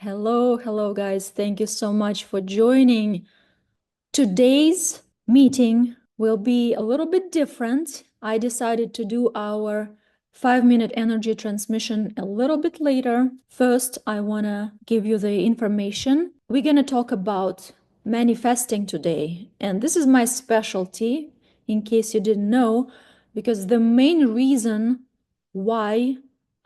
Hello, guys. Thank you so much for joining. Today's meeting will be a little bit different. I decided to do our 5-minute energy transmission a little bit later. First, I want to give you the information. We're going to talk about manifesting today, and this is my specialty, in case you didn't know, because the main reason why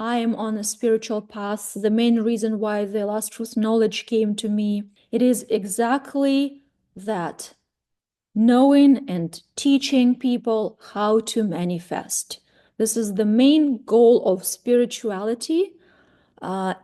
I am on a spiritual path, the main reason why the last truth knowledge came to me, it is exactly that: knowing and teaching people how to manifest. This is the main goal of spirituality. The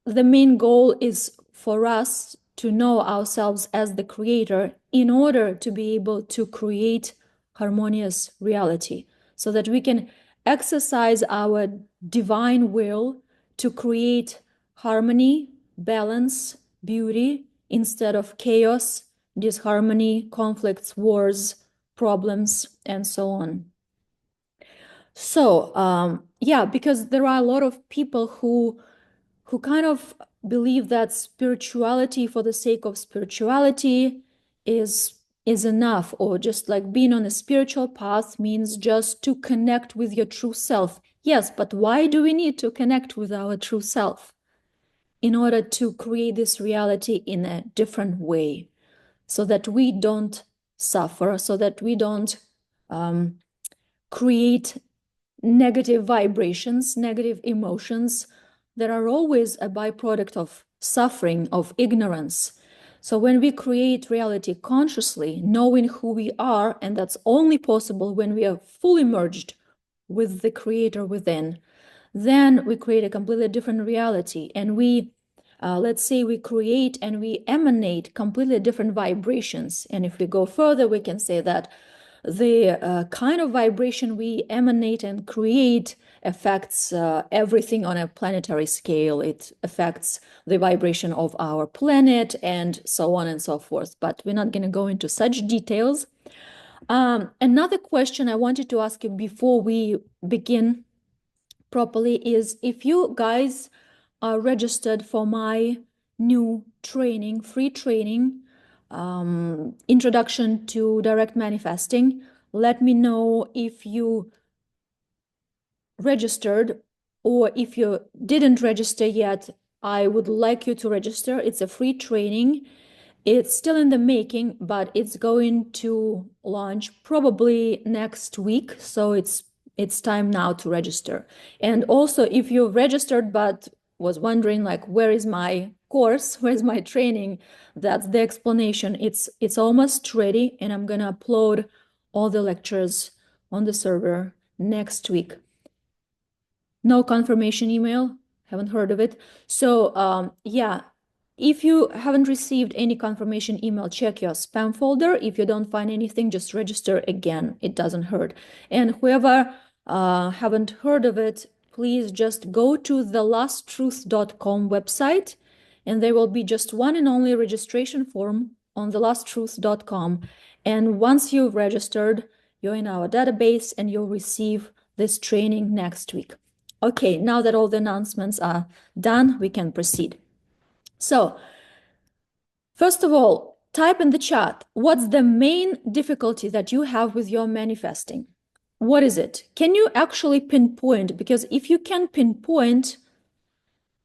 main goal is for us to know ourselves as the creator in order to be able to create harmonious reality, so that we can exercise our divine will to create harmony, balance, beauty, instead of chaos, disharmony, conflicts, wars, problems, and so on. So, yeah, because there are a lot of people who kind of believe that spirituality for the sake of spirituality is enough, or just like being on a spiritual path means just to connect with your true self. Yes, but why do we need to connect with our true self? In order to create this reality in a different way, so that we don't suffer, so that we don't create negative vibrations, negative emotions that are always a byproduct of suffering, of ignorance. So when we create reality consciously, knowing who we are, and that's only possible when we are fully merged with the creator within, then we create a completely different reality. And we, let's say we create and we emanate completely different vibrations. And if we go further, we can say that the kind of vibration we emanate and create affects everything on a planetary scale. It affects the vibration of our planet and so on and so forth. But we're not going to go into such details. Another question I wanted to ask you before we begin properly is if you guys are registered for my new training, free training, Introduction to Direct Manifesting. Let me know if you registered, or if you didn't register yet, I would like you to register. It's a free training. It's still in the making, but it's going to launch probably next week. So it's time now to register. And also, if you registered but was wondering, like, where is my course, where's my training, that's the explanation. It's almost ready, and I'm gonna upload all the lectures on the server next week. No confirmation email, haven't heard of it. So yeah, if you haven't received any confirmation email, check your spam folder. If you don't find anything, just register again. It doesn't hurt. And whoever haven't heard of it, please just go to the lasttruth.com website, and there will be just one and only registration form on the lasttruth.com. And once you've registered, you're in our database and you'll receive this training next week. Okay, now that all the announcements are done, we can proceed. So, first of all, type in the chat, what's the main difficulty that you have with your manifesting? What is it? Can you actually pinpoint? Because if you can pinpoint,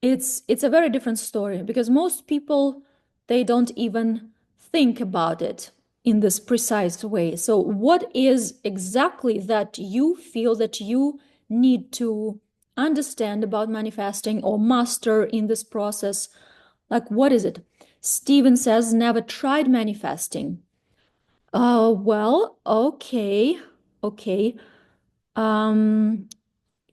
it's a very different story, because most people, they don't even think about it in this precise way. So what is exactly that you feel that you need to understand about manifesting or master in this process? Like, what is it? Steven says, never tried manifesting. Well, okay.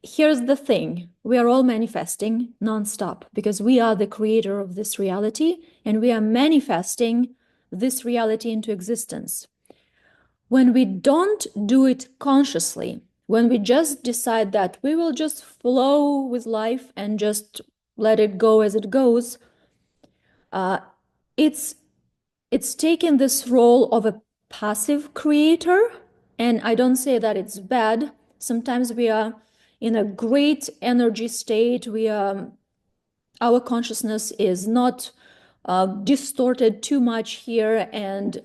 Here's the thing. We are all manifesting nonstop, because we are the creator of this reality, and we are manifesting this reality into existence. When we don't do it consciously, when we just decide that we will just flow with life and just let it go as it goes, it's taken this role of a passive creator. And I don't say that it's bad. Sometimes we are in a great energy state. We are our consciousness is not distorted too much here, and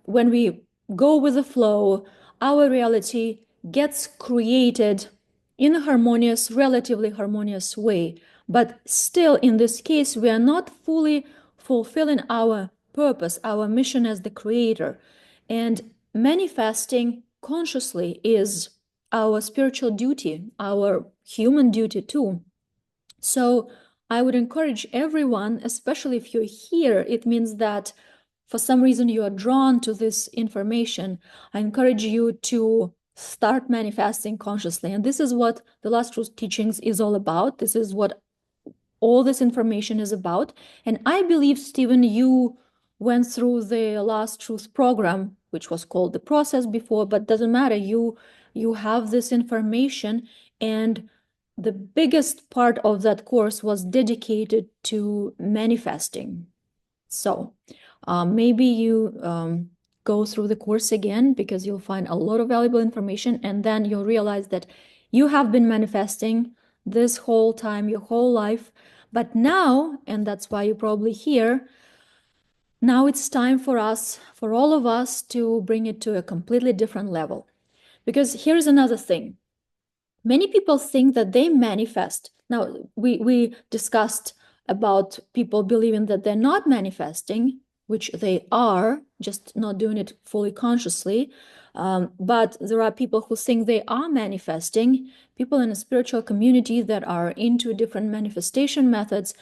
when we go with the flow, our reality gets created in a harmonious, relatively harmonious way. But still, in this case, we are not fully fulfilling our purpose, our mission as the creator. And manifesting consciously is our spiritual duty, our human duty too. So I would encourage everyone, especially if you're here, it means that for some reason you are drawn to this information. I encourage you to start manifesting consciously. And this is what the Last Truth Teachings is all about. This is what all this information is about. And I believe, Stephen, you went through the Last Truth program, which was called The Process before, but doesn't matter. You have this information, and the biggest part of that course was dedicated to manifesting. So maybe you go through the course again, because you'll find a lot of valuable information, and then you'll realize that you have been manifesting this whole time, your whole life. But now, and that's why you're probably here, now it's time for us, for all of us, to bring it to a completely different level. Because here's another thing. Many people think that they manifest. Now, we discussed about people believing that they're not manifesting, which they are, just not doing it fully consciously. But there are people who think they are manifesting, people in a spiritual community that are into different manifestation methods,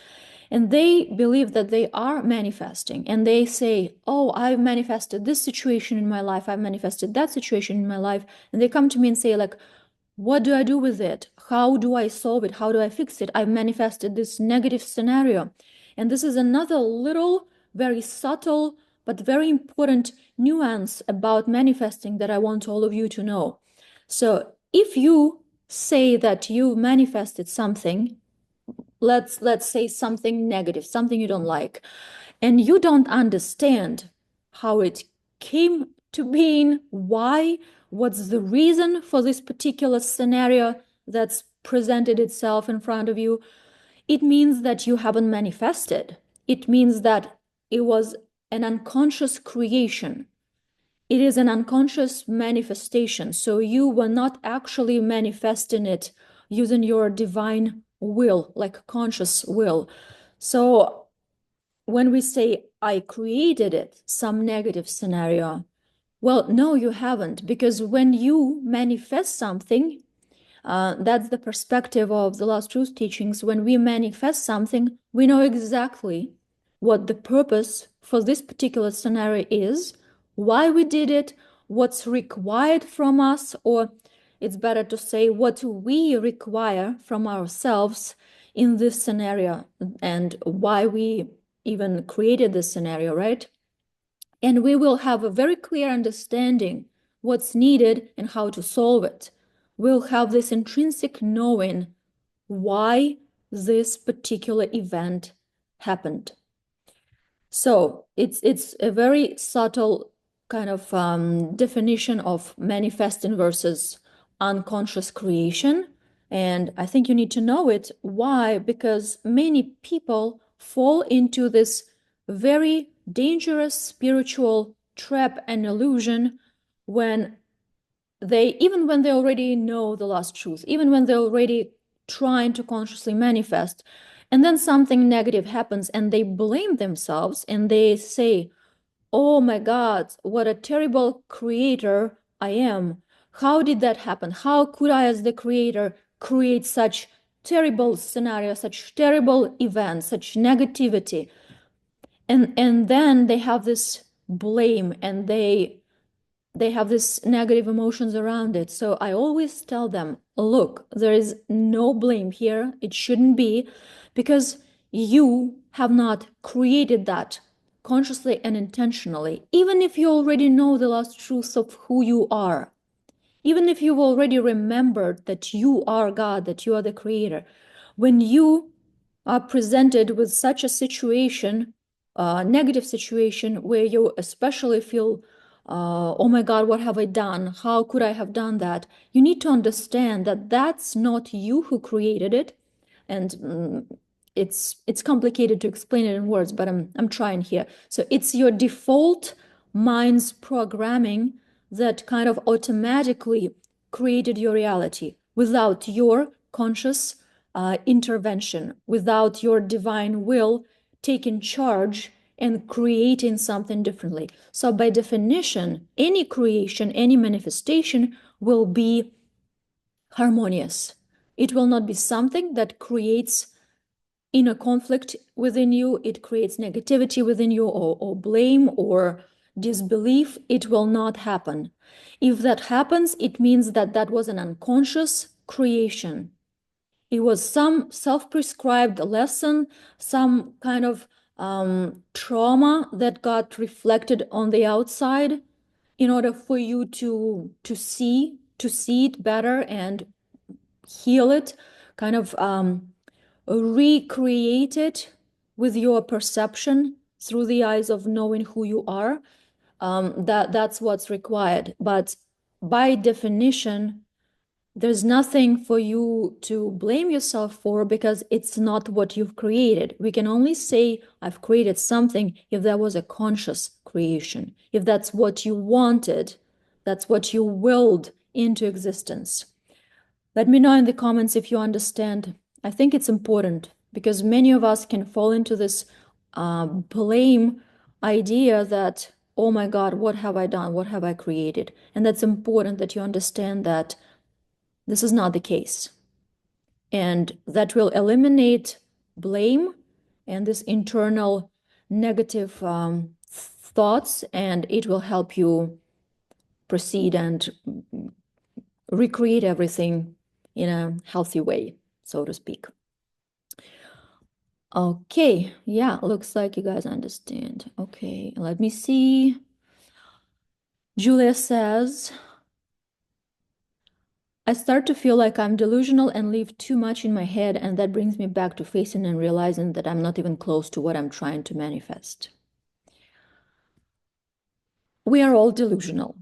and they believe that they are manifesting. And they say, oh, I've manifested this situation in my life, I've manifested that situation in my life. And they come to me and say, like, what do I do with it? How do I solve it? How do I fix it? I've manifested this negative scenario. And this is another little, very subtle, but very important nuance about manifesting that I want all of you to know. So if you say that you manifested something, let's say something negative, something you don't like, and you don't understand how it came to being, why, what's the reason for this particular scenario that's presented itself in front of you, it means that you haven't manifested. It means that it was an unconscious creation. It is an unconscious manifestation. So you were not actually manifesting it using your divine will, like conscious will. So when we say, I created it, some negative scenario, well, no, you haven't, because when you manifest something, that's the perspective of the Last Truth Teachings. When we manifest something, we know exactly what the purpose for this particular scenario is, why we did it, what's required from us, or it's better to say what we require from ourselves in this scenario, and why we even created this scenario, right? And we will have a very clear understanding what's needed and how to solve it. We'll have this intrinsic knowing why this particular event happened. So it's a very subtle kind of definition of manifesting versus unconscious creation. And I think you need to know it. Why? Because many people fall into this very dangerous spiritual trap and illusion when even when they already know the last truth, even when they're already trying to consciously manifest, and then something negative happens and they blame themselves and they say, oh my God, what a terrible creator I am. How did that happen? How could I, as the creator, create such terrible scenario, such terrible events, such negativity? And then they have this blame, and they have this negative emotions around it. So I always tell them, look, there is no blame here. It shouldn't be, because you have not created that consciously and intentionally. Even if you already know the last truth of who you are, even if you've already remembered that you are God, that you are the creator, when you are presented with such a situation, negative situation, where you especially feel, oh my God, what have I done? How could I have done that? You need to understand that that's not you who created it. And it's complicated to explain it in words, but I'm trying here. So it's your default mind's programming that kind of automatically created your reality without your conscious intervention, without your divine will taking charge and creating something differently. So by definition, any creation, any manifestation will be harmonious. It will not be something that creates inner conflict within you, it creates negativity within you, or blame or disbelief. It will not happen. If that happens, it means that that was an unconscious creation. It was some self-prescribed lesson, some kind of trauma that got reflected on the outside in order for you to see it better and heal it, kind of recreate it with your perception through the eyes of knowing who you are. That's what's required. But by definition, there's nothing for you to blame yourself for because it's not what you've created. We can only say I've created something if that was a conscious creation, if that's what you wanted, that's what you willed into existence. Let me know in the comments if you understand. I think it's important because many of us can fall into this blame idea that, oh my God, what have I done? What have I created? And that's important that you understand that this is not the case. And that will eliminate blame and this internal negative thoughts, and it will help you proceed and recreate everything in a healthy way, so to speak. Okay, yeah, looks like you guys understand. Okay, let me see. Julia says, I start to feel like I'm delusional and live too much in my head, and that brings me back to facing and realizing that I'm not even close to what I'm trying to manifest. We are all delusional.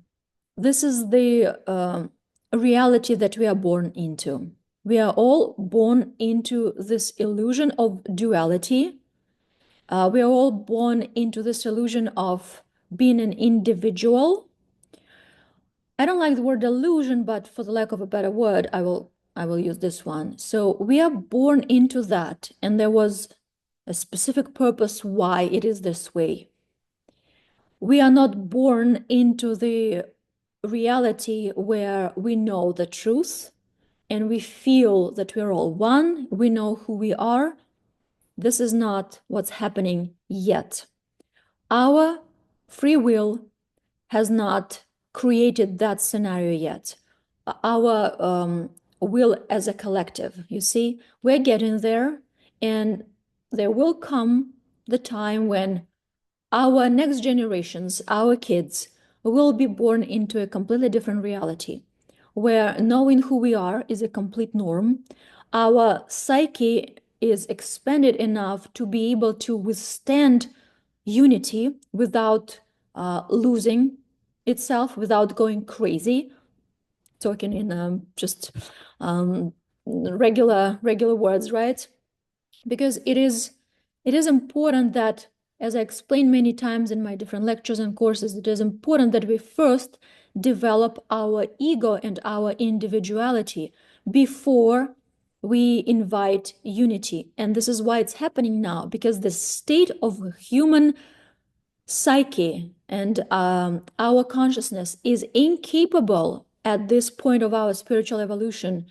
This is the reality that we are born into. We are all born into this illusion of duality. We are all born into this illusion of being an individual. I don't like the word delusion, but for the lack of a better word, I will use this one. So we are born into that, and there was a specific purpose why it is this way. We are not born into the reality where we know the truth and we feel that we're all one, we know who we are. This is not what's happening yet. Our free will has not created that scenario yet. Our will as a collective, you see, we're getting there, and there will come the time when our next generations, our kids, will be born into a completely different reality, where knowing who we are is a complete norm. Our psyche is expanded enough to be able to withstand unity without losing itself, without going crazy. Talking in just regular words, right? Because it is important that, as I explained many times in my different lectures and courses, it is important that we first develop our ego and our individuality before we invite unity. And this is why it's happening now, because the state of human psyche and our consciousness is incapable at this point of our spiritual evolution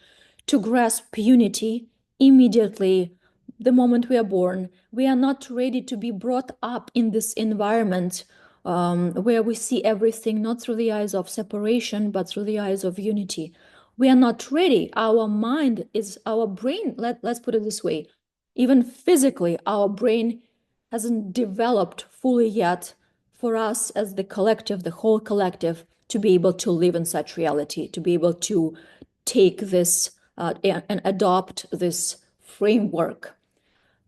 to grasp unity immediately the moment we are born. We are not ready to be brought up in this environment where we see everything not through the eyes of separation, but through the eyes of unity. We are not ready. Our mind is, our brain, let's put it this way, even physically, our brain hasn't developed fully yet for us as the collective, the whole collective, to be able to live in such reality, to be able to take this and adopt this framework.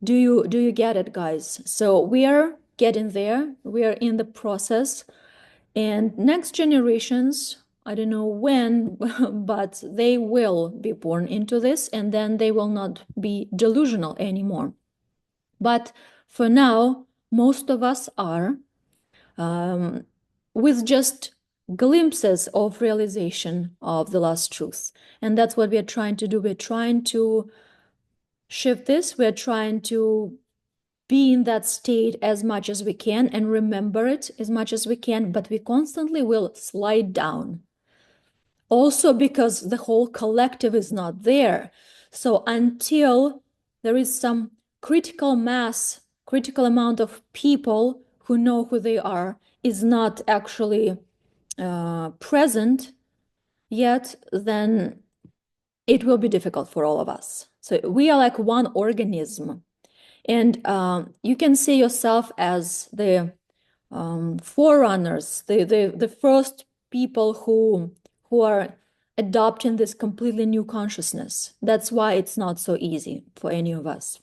Do you get it, guys? So we are getting there. We are in the process. And next generations, I don't know when, but they will be born into this, and then they will not be delusional anymore. But for now, most of us are with just glimpses of realization of the last truth. And that's what we're trying to do. We're trying to shift this. We're trying to be in that state as much as we can and remember it as much as we can, but we constantly will slide down. Also because the whole collective is not there. So until there is some critical mass, critical amount of people who know who they are is not actually present yet, then it will be difficult for all of us. So we are like one organism. And you can see yourself as the forerunners, the first people who are adopting this completely new consciousness. That's why it's not so easy for any of us.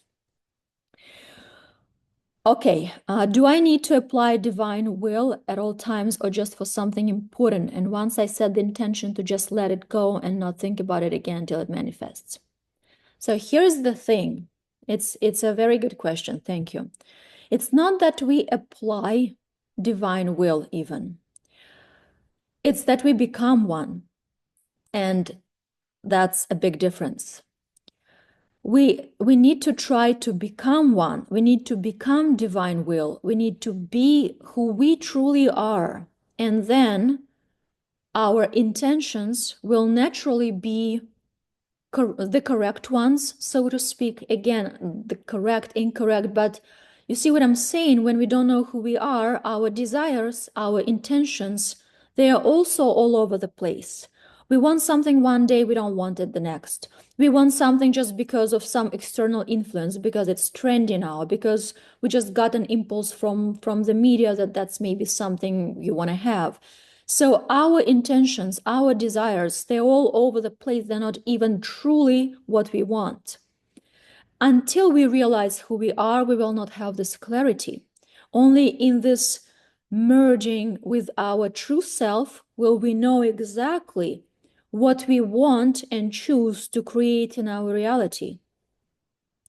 Okay, do I need to apply divine will at all times or just for something important? And once I set the intention to just let it go and not think about it again until it manifests. So here's the thing. It's a very good question. Thank you. It's not that we apply divine will even. It's that we become one. And that's a big difference. We need to try to become one. We need to become divine will. We need to be who we truly are. And then our intentions will naturally be the correct ones, so to speak. Again, the correct, incorrect, but you see what I'm saying? When we don't know who we are, our desires, our intentions, they are also all over the place. We want something one day, we don't want it the next. We want something just because of some external influence, because it's trendy now, because we just got an impulse from the media that that's maybe something you want to have. So our intentions, our desires, they're all over the place. They're not even truly what we want. Until we realize who we are, we will not have this clarity. Only in this merging with our true self will we know exactly what we want and choose to create in our reality.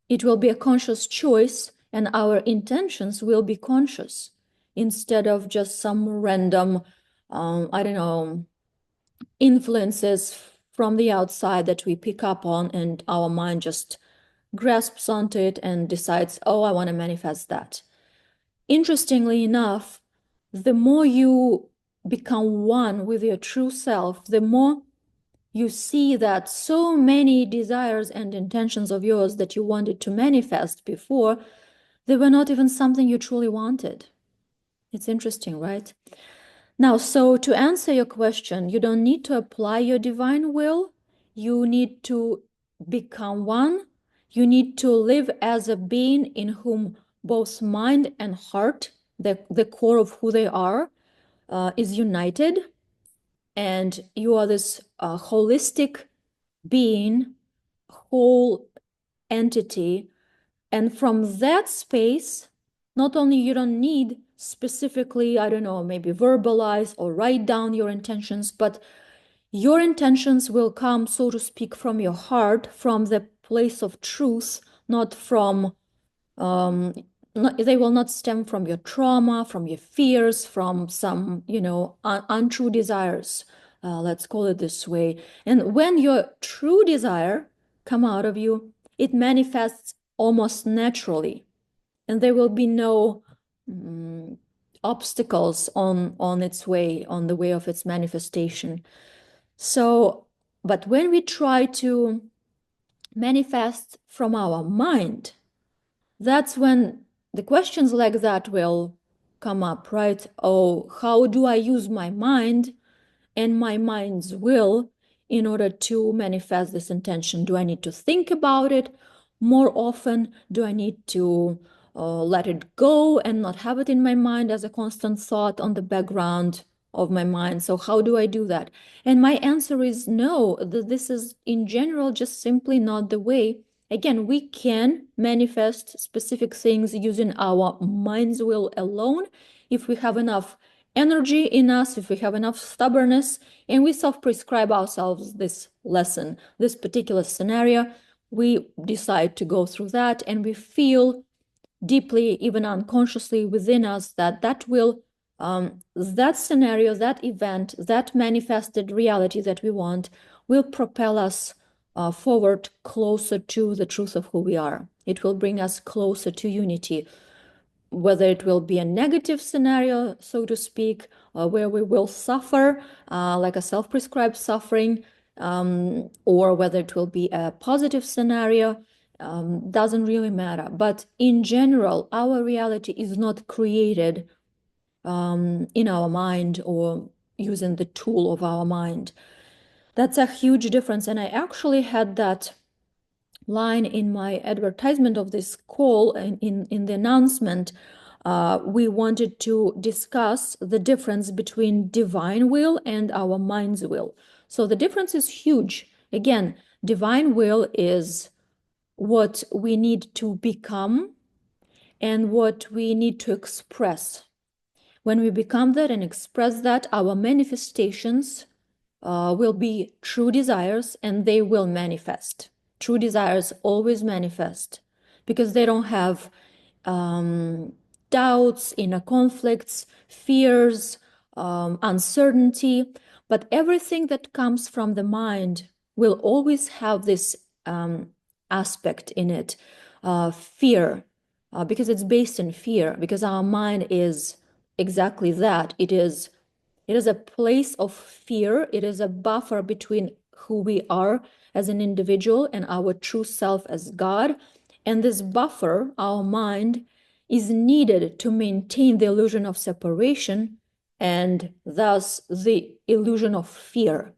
It will be a conscious choice, and our intentions will be conscious instead of just some random I don't know, influences from the outside that we pick up on and our mind just grasps onto it and decides, oh, I want to manifest that. Interestingly enough, the more you become one with your true self, the more you see that so many desires and intentions of yours that you wanted to manifest before, they were not even something you truly wanted. It's interesting, right? Now, so to answer your question, you don't need to apply your divine will. You need to become one. You need to live as a being in whom both mind and heart, the core of who they are, is united. And you are this holistic being, whole entity. And from that space, not only you don't need specifically, I don't know, maybe verbalize or write down your intentions, but your intentions will come, so to speak, from your heart, from the place of truth, not from, they will not stem from your trauma, from your fears, from some, untrue desires. Let's call it this way. And when your true desire come out of you, it manifests almost naturally, and there will be no obstacles on its way, on the way of its manifestation. So, but when we try to manifest from our mind, that's when the questions like that will come up, right? Oh, how do I use my mind and my mind's will in order to manifest this intention? Do I need to think about it more often? Do I need to let it go and not have it in my mind as a constant thought on the background of my mind? So how do I do that? And my answer is no. This is in general just simply not the way. Again, we can manifest specific things using our mind's will alone if we have enough energy in us, if we have enough stubbornness, and we self-prescribe ourselves this lesson, this particular scenario, we decide to go through that, and we feel deeply, even unconsciously within us, that will, that scenario, that event, that manifested reality that we want will propel us forward closer to the truth of who we are. It will bring us closer to unity, whether it will be a negative scenario, so to speak, where we will suffer, like a self-prescribed suffering, or whether it will be a positive scenario, doesn't really matter. But in general, our reality is not created in our mind or using the tool of our mind. That's a huge difference. And I actually had that line in my advertisement of this call, in the announcement. We wanted to discuss the difference between divine will and our mind's will. So the difference is huge. Again, divine will is what we need to become and what we need to express. When we become that and express that, our manifestations will be true desires, and they will manifest. True desires always manifest because they don't have doubts, inner conflicts, fears, uncertainty. But everything that comes from the mind will always have this aspect in it, fear, because it's based in fear, because our mind is exactly that. It is a place of fear. It is a buffer between who we are as an individual and our true self as God. And this buffer, our mind, is needed to maintain the illusion of separation and thus the illusion of fear,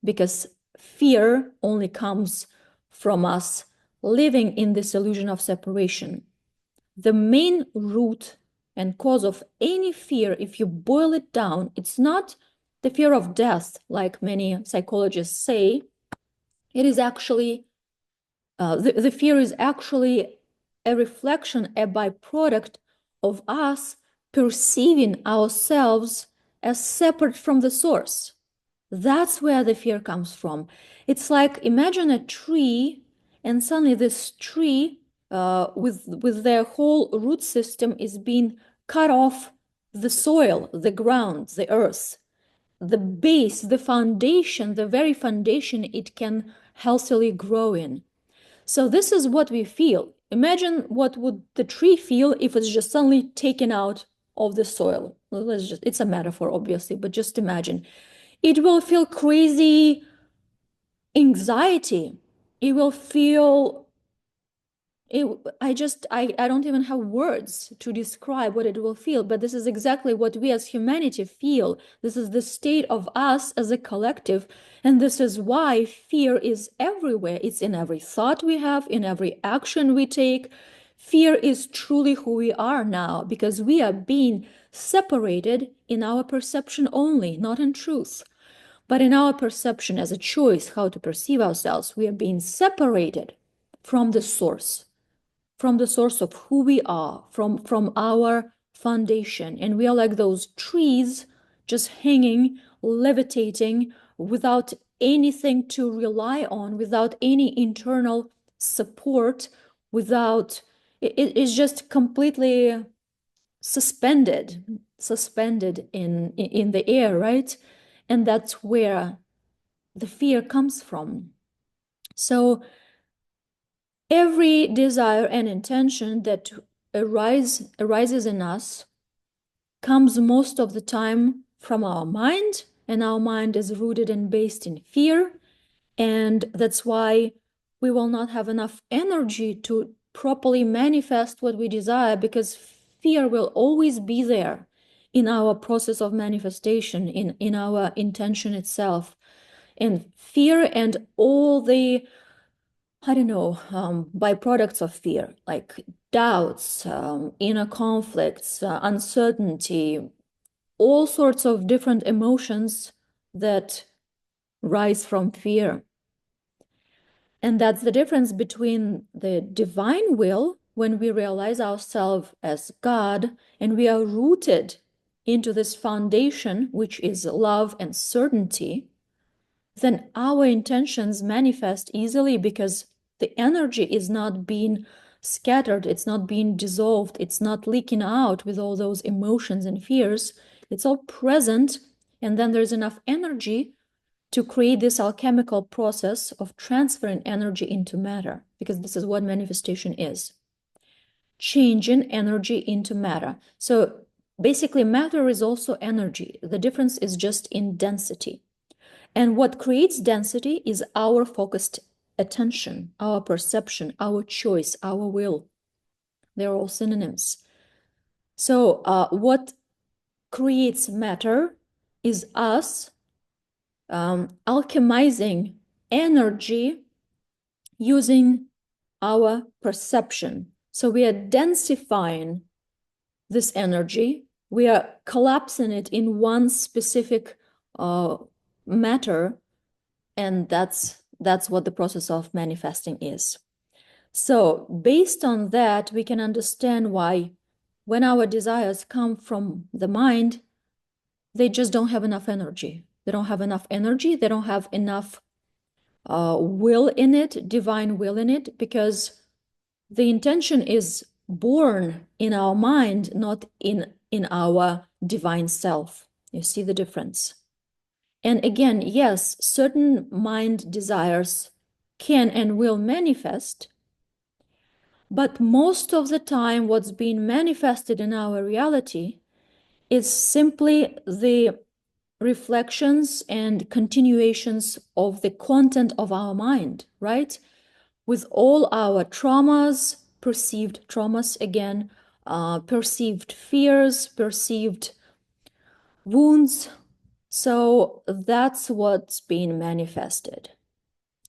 because fear only comes from us living in this illusion of separation. The main root and cause of any fear, if you boil it down, it's not the fear of death, like many psychologists say. It is actually, the fear is actually a reflection, a byproduct of us perceiving ourselves as separate from the source. That's where the fear comes from. It's like, imagine a tree, and suddenly this tree with their whole root system is being cut off the soil, the ground, the earth, the base, the foundation, the very foundation it can healthily grow in. So this is what we feel. Imagine what would the tree feel if it's just suddenly taken out of the soil. It's a metaphor, obviously, but just imagine. It will feel crazy anxiety. It will feel, I don't even have words to describe what it will feel, but this is exactly what we as humanity feel. This is the state of us as a collective, and this is why fear is everywhere. It's in every thought we have, in every action we take. Fear is truly who we are now, because we are being separated in our perception only, not in truth. But in our perception as a choice how to perceive ourselves, we are being separated from the source of who we are, from our foundation. And we are like those trees just hanging, levitating, without anything to rely on, without any internal support, it is just completely suspended in the air, right? And that's where the fear comes from. So every desire and intention that arises in us comes most of the time from our mind, and our mind is rooted and based in fear. And that's why we will not have enough energy to properly manifest what we desire, because fear will always be there in our process of manifestation, in our intention itself. And fear and all the, I don't know, byproducts of fear, like doubts, inner conflicts, uncertainty, all sorts of different emotions that rise from fear. And that's the difference between the divine will, when we realize ourselves as God and we are rooted into this foundation, which is love and certainty. Then our intentions manifest easily because the energy is not being scattered, it's not being dissolved, it's not leaking out with all those emotions and fears. It's all present, and then there's enough energy to create this alchemical process of transferring energy into matter, because this is what manifestation is. Changing energy into matter. So basically, matter is also energy. The difference is just in density. And what creates density is our focused attention, our perception, our choice, our will. They're all synonyms. So what creates matter is us alchemizing energy using our perception. So we are densifying this energy. We are collapsing it in one specific matter, and that's what the process of manifesting is. So based on that, we can understand why when our desires come from the mind, they just don't have enough energy. They don't have enough energy. They don't have enough will in it, divine will in it, because the intention is born in our mind, not in our divine self. You see the difference? And again, yes, certain mind desires can and will manifest, but most of the time what's being manifested in our reality is simply the reflections and continuations of the content of our mind, right? With all our traumas, perceived traumas again, perceived fears, perceived wounds. So that's what's being manifested.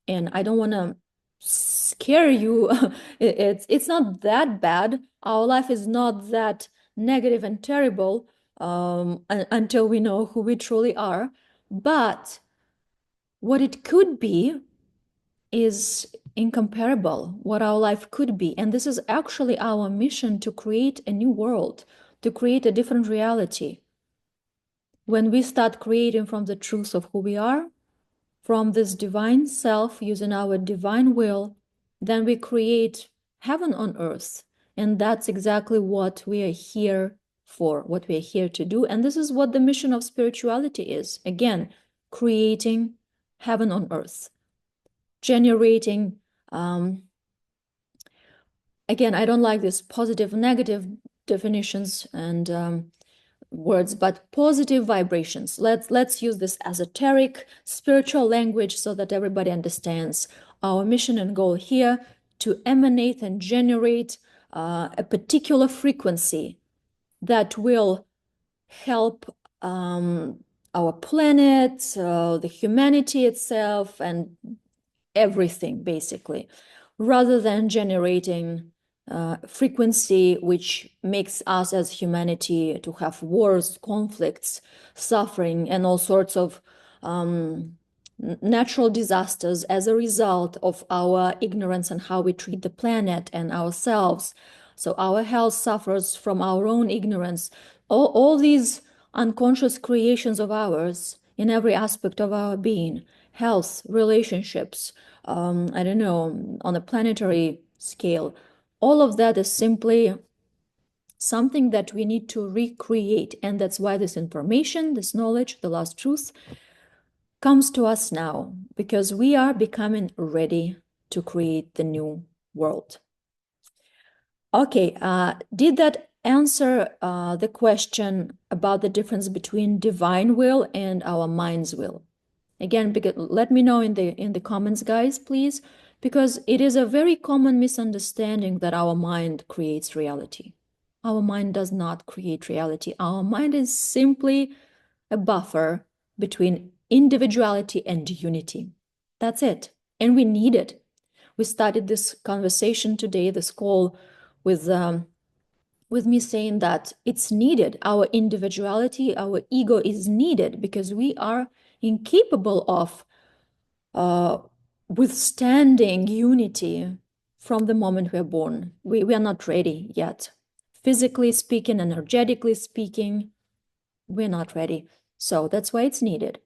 And I don't want to scare you. It's not that bad. Our life is not that negative and terrible until we know who we truly are. But what it could be is incomparable, what our life could be. And this is actually our mission, to create a new world, to create a different reality. When we start creating from the truth of who we are, from this divine self, using our divine will, then we create heaven on earth. And that's exactly what we are here for, what we are here to do. And this is what the mission of spirituality is. Again, creating heaven on earth, generating, again, I don't like this positive, negative definitions and words, but positive vibrations. Let's use this esoteric spiritual language so that everybody understands our mission and goal here: to emanate and generate a particular frequency that will help our planet, the humanity itself, and everything, basically, rather than generating frequency which makes us as humanity to have wars, conflicts, suffering, and all sorts of natural disasters as a result of our ignorance and how we treat the planet and ourselves. So our health suffers from our own ignorance. All these unconscious creations of ours in every aspect of our being, health, relationships, I don't know, on a planetary scale, all of that is simply something that we need to recreate. And that's why this information, this knowledge, the last truth comes to us now, because we are becoming ready to create the new world. Okay, did that answer the question about the difference between divine will and our mind's will? Again, because, let me know in the comments, guys, please, because it is a very common misunderstanding that our mind creates reality. Our mind does not create reality. Our mind is simply a buffer between individuality and unity. That's it. And we need it. We started this conversation today, this call, with me saying that it's needed. Our individuality, our ego is needed, because we are incapable of withstanding unity from the moment we are born. We are not ready yet. Physically speaking, energetically speaking, we're not ready. So that's why it's needed.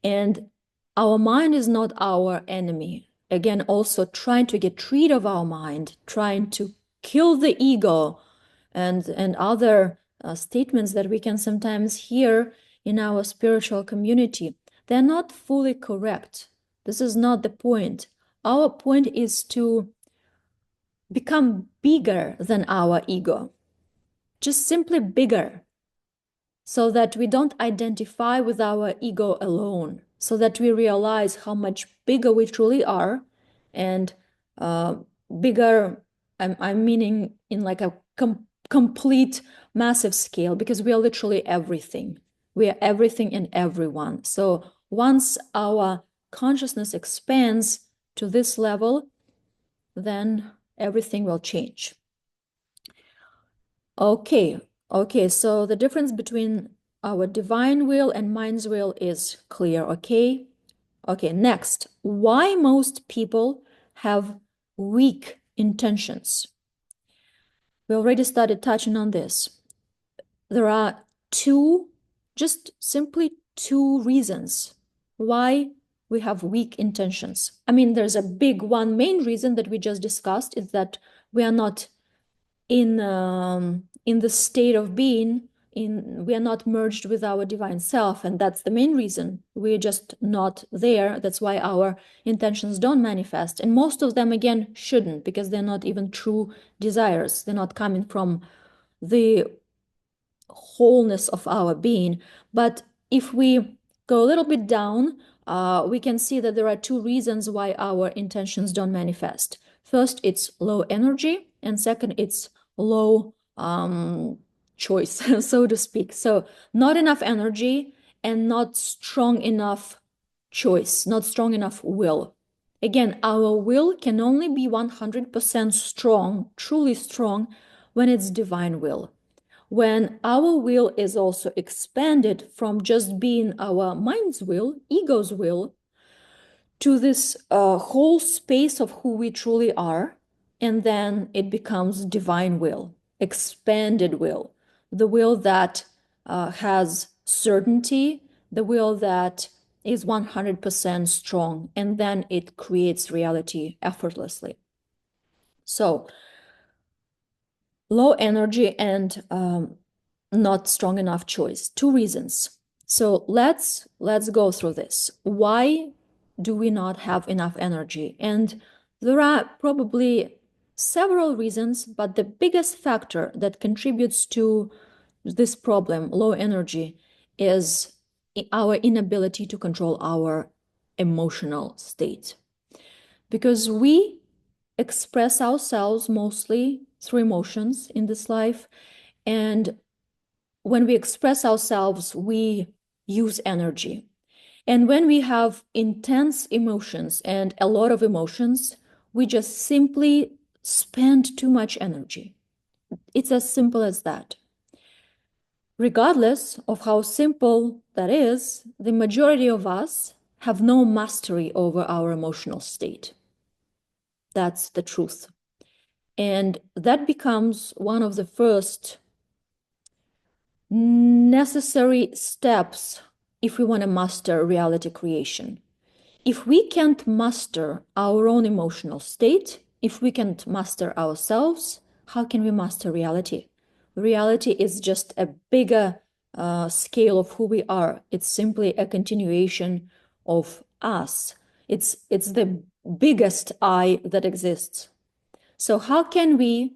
And our mind is not our enemy. Again, also trying to get rid of our mind, trying to kill the ego, and other statements that we can sometimes hear in our spiritual community. They're not fully correct. This is not the point. Our point is to become bigger than our ego, just simply bigger, so that we don't identify with our ego alone, so that we realize how much bigger we truly are. And bigger, I'm meaning in like a complete massive scale, because we are literally everything. We are everything and everyone. So once our consciousness expands to this level, then everything will change. Okay, so the difference between our divine will and mind's will is clear, okay? Okay, next, why most people have weak intentions? We already started touching on this. There are just simply two reasons why we have weak intentions. I mean, there's a big one main reason that we just discussed, is that we are not in the state of being, we are not merged with our divine self, and that's the main reason. We're just not there. That's why our intentions don't manifest, and most of them, again, shouldn't, because they're not even true desires. They're not coming from the wholeness of our being. But if we go a little bit down, we can see that there are two reasons why our intentions don't manifest. First, it's low energy, and second, it's low choice, so to speak. So not enough energy and not strong enough choice, not strong enough will. Again, our will can only be 100% strong, truly strong, when it's divine will. When our will is also expanded from just being our mind's will, ego's will, to this whole space of who we truly are, and then it becomes divine will, expanded will, the will that has certainty, the will that is 100% strong, and then it creates reality effortlessly. So low energy and not strong enough choice. Two reasons. So let's go through this. Why do we not have enough energy? And there are probably several reasons, but the biggest factor that contributes to this problem, low energy, is our inability to control our emotional state. Because we express ourselves mostly through emotions in this life, and when we express ourselves, we use energy. And when we have intense emotions and a lot of emotions, we just simply spend too much energy. It's as simple as that. Regardless of how simple that is, the majority of us have no mastery over our emotional state. That's the truth. And that becomes one of the first necessary steps if we want to master reality creation. If we can't master our own emotional state, if we can't master ourselves, how can we master reality? Reality is just a bigger scale of who we are. It's simply a continuation of us. It's the biggest I that exists. So how can we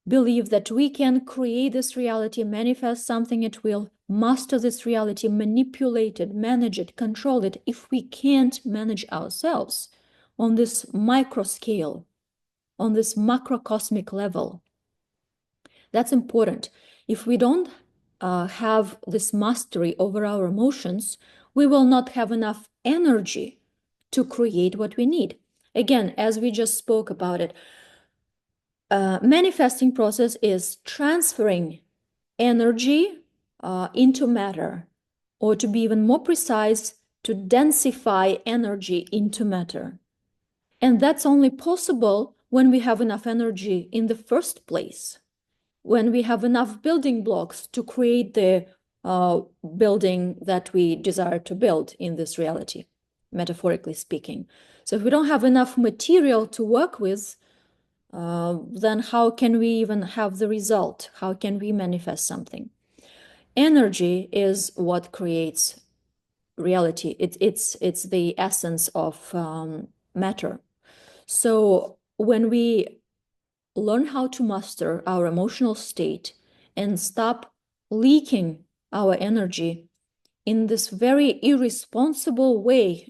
believe that we can create this reality, manifest something at will, master this reality, manipulate it, manage it, control it, if we can't manage ourselves on this micro scale, on this macrocosmic level? That's important. If we don't have this mastery over our emotions, we will not have enough energy to create what we need. Again, as we just spoke about it, manifesting process is transferring energy into matter, or to be even more precise, to densify energy into matter. And that's only possible when we have enough energy in the first place, when we have enough building blocks to create the building that we desire to build in this reality, metaphorically speaking. So if we don't have enough material to work with, then how can we even have the result? How can we manifest something? Energy is what creates reality. It's the essence of matter. So when we learn how to master our emotional state and stop leaking our energy in this very irresponsible way,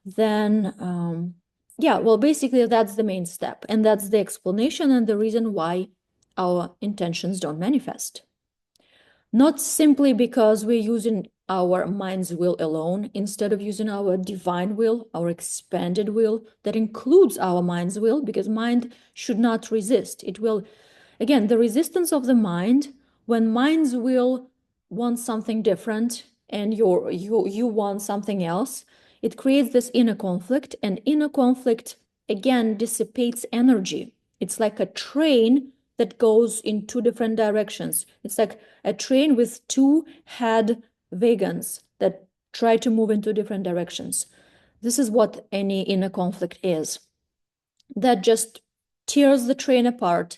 then yeah, well, basically that's the main step, and that's the explanation and the reason why our intentions don't manifest. Not simply because we're using our mind's will alone instead of using our divine will, our expanded will that includes our mind's will, because mind should not resist. It will, again, the resistance of the mind, when mind's will wants something different and you want something else, it creates this inner conflict, and inner conflict, again, dissipates energy. It's like a train that goes in two different directions. It's like a train with two head wagons that try to move in two different directions. This is what any inner conflict is. That just tears the train apart.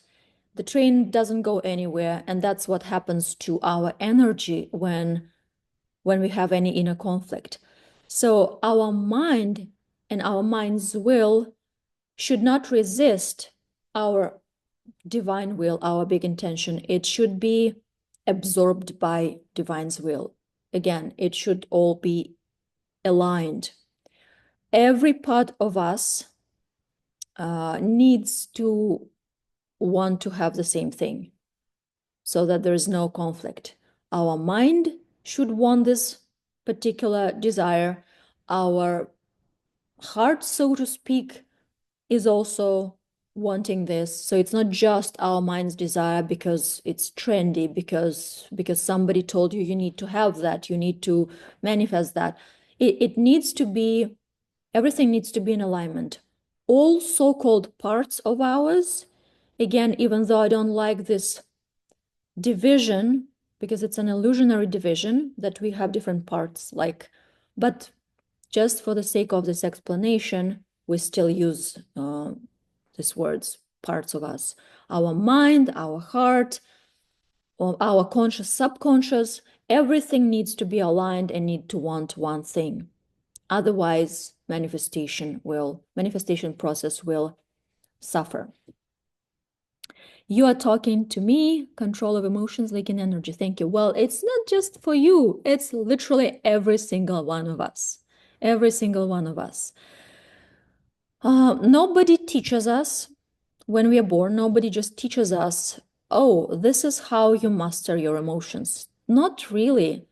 The train doesn't go anywhere, and that's what happens to our energy when we have any inner conflict. So our mind and our mind's will should not resist our divine will, our big intention. It should be absorbed by divine's will. Again, it should all be aligned. Every part of us needs to want to have the same thing so that there is no conflict. Our mind should want this particular desire. Our heart, so to speak, is also wanting this. So it's not just our mind's desire because it's trendy, because somebody told you you need to have that, you need to manifest that. It needs to be, everything needs to be in alignment. All so-called parts of ours, again, even though I don't like this division, because it's an illusionary division that we have different parts, like, but just for the sake of this explanation, we still use these words, parts of us. Our mind, our heart, or our conscious, subconscious, everything needs to be aligned and need to want one thing. Otherwise, manifestation process will suffer. You are talking to me, control of emotions, leaking energy. Thank you. Well, it's not just for you. It's literally every single one of us. Every single one of us. Nobody teaches us when we are born. Nobody just teaches us, oh, this is how you master your emotions. Not really.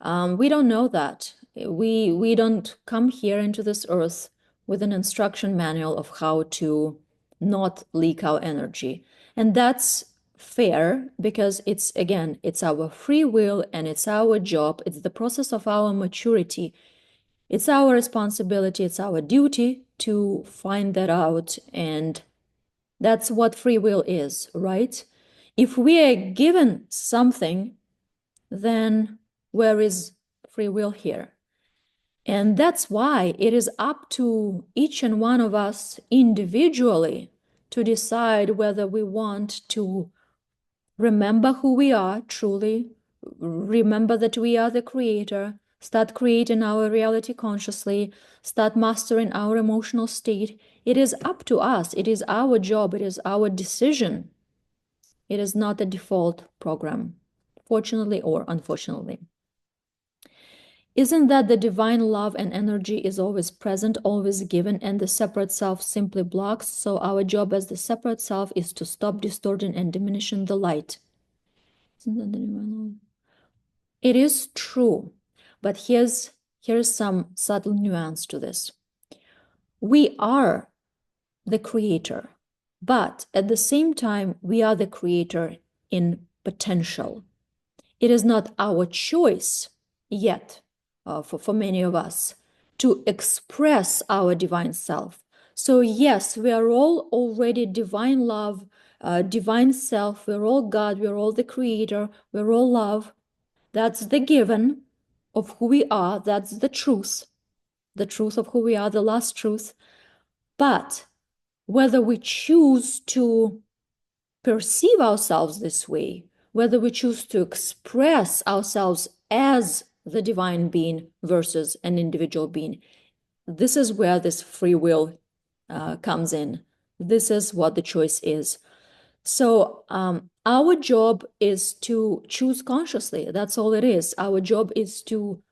We don't know that. We don't come here into this earth with an instruction manual of how to not leak our energy. And that's fair because it's, again, it's our free will and it's our job. It's the process of our maturity. It's our responsibility. It's our duty to find that out. And that's what free will is, right? If we are given something, then where is free will here? And that's why it is up to each and one of us individually to decide whether we want to remember who we are truly, remember that we are the creator, start creating our reality consciously, start mastering our emotional state. It is up to us. It is our job. It is our decision. It is not a default program, fortunately or unfortunately. Isn't that the divine love and energy is always present, always given, and the separate self simply blocks? So our job as the separate self is to stop distorting and diminishing the light. Isn't that the divine love? It is true, but here's some subtle nuance to this. We are the creator, but at the same time, we are the creator in potential. It is not our choice yet, for many of us, to express our divine self. So yes, we are all already divine love, divine self. We're all God. We're all the creator. We're all love. That's the given of who we are. That's the truth of who we are, the last truth. But whether we choose to perceive ourselves this way, whether we choose to express ourselves as the divine being versus an individual being, this is where this free will comes in. This is what the choice is. So our job is to choose consciously. That's all it is. Our job is to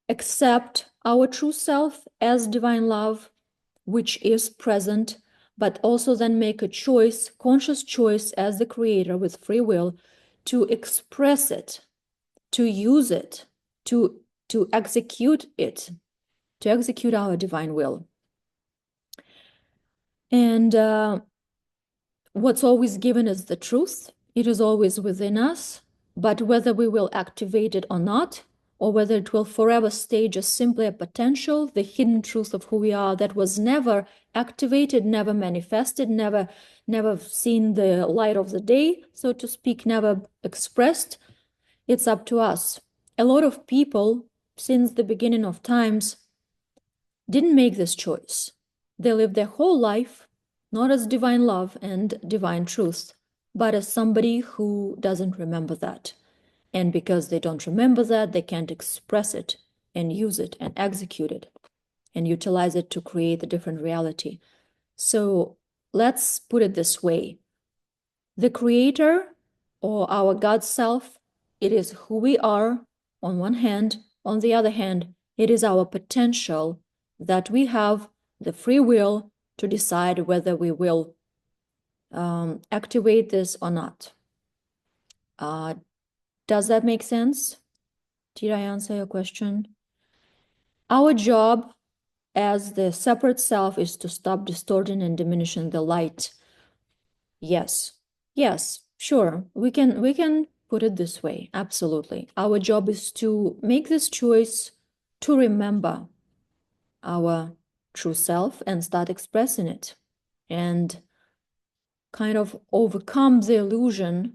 accept our true self as divine love, which is present, but also then make a choice, conscious choice as the creator with free will, to express it, to use it, to execute it, to execute our divine will. And what's always given is the truth. It is always within us, but whether we will activate it or not, or whether it will forever stay just simply a potential, the hidden truth of who we are that was never activated, never manifested, never seen the light of the day, so to speak, never expressed, it's up to us. A lot of people, since the beginning of times, didn't make this choice. They lived their whole life not as divine love and divine truth, but as somebody who doesn't remember that. And because they don't remember that, they can't express it and use it and execute it and utilize it to create a different reality. So let's put it this way. The creator, or our God self, it is who we are on one hand. On the other hand, it is our potential that we have the free will to decide whether we will activate this or not. Does that make sense? Did I answer your question? Our job as the separate self is to stop distorting and diminishing the light. Yes, sure. We can put it this way. Absolutely. Our job is to make this choice to remember our true self and start expressing it and kind of overcome the illusion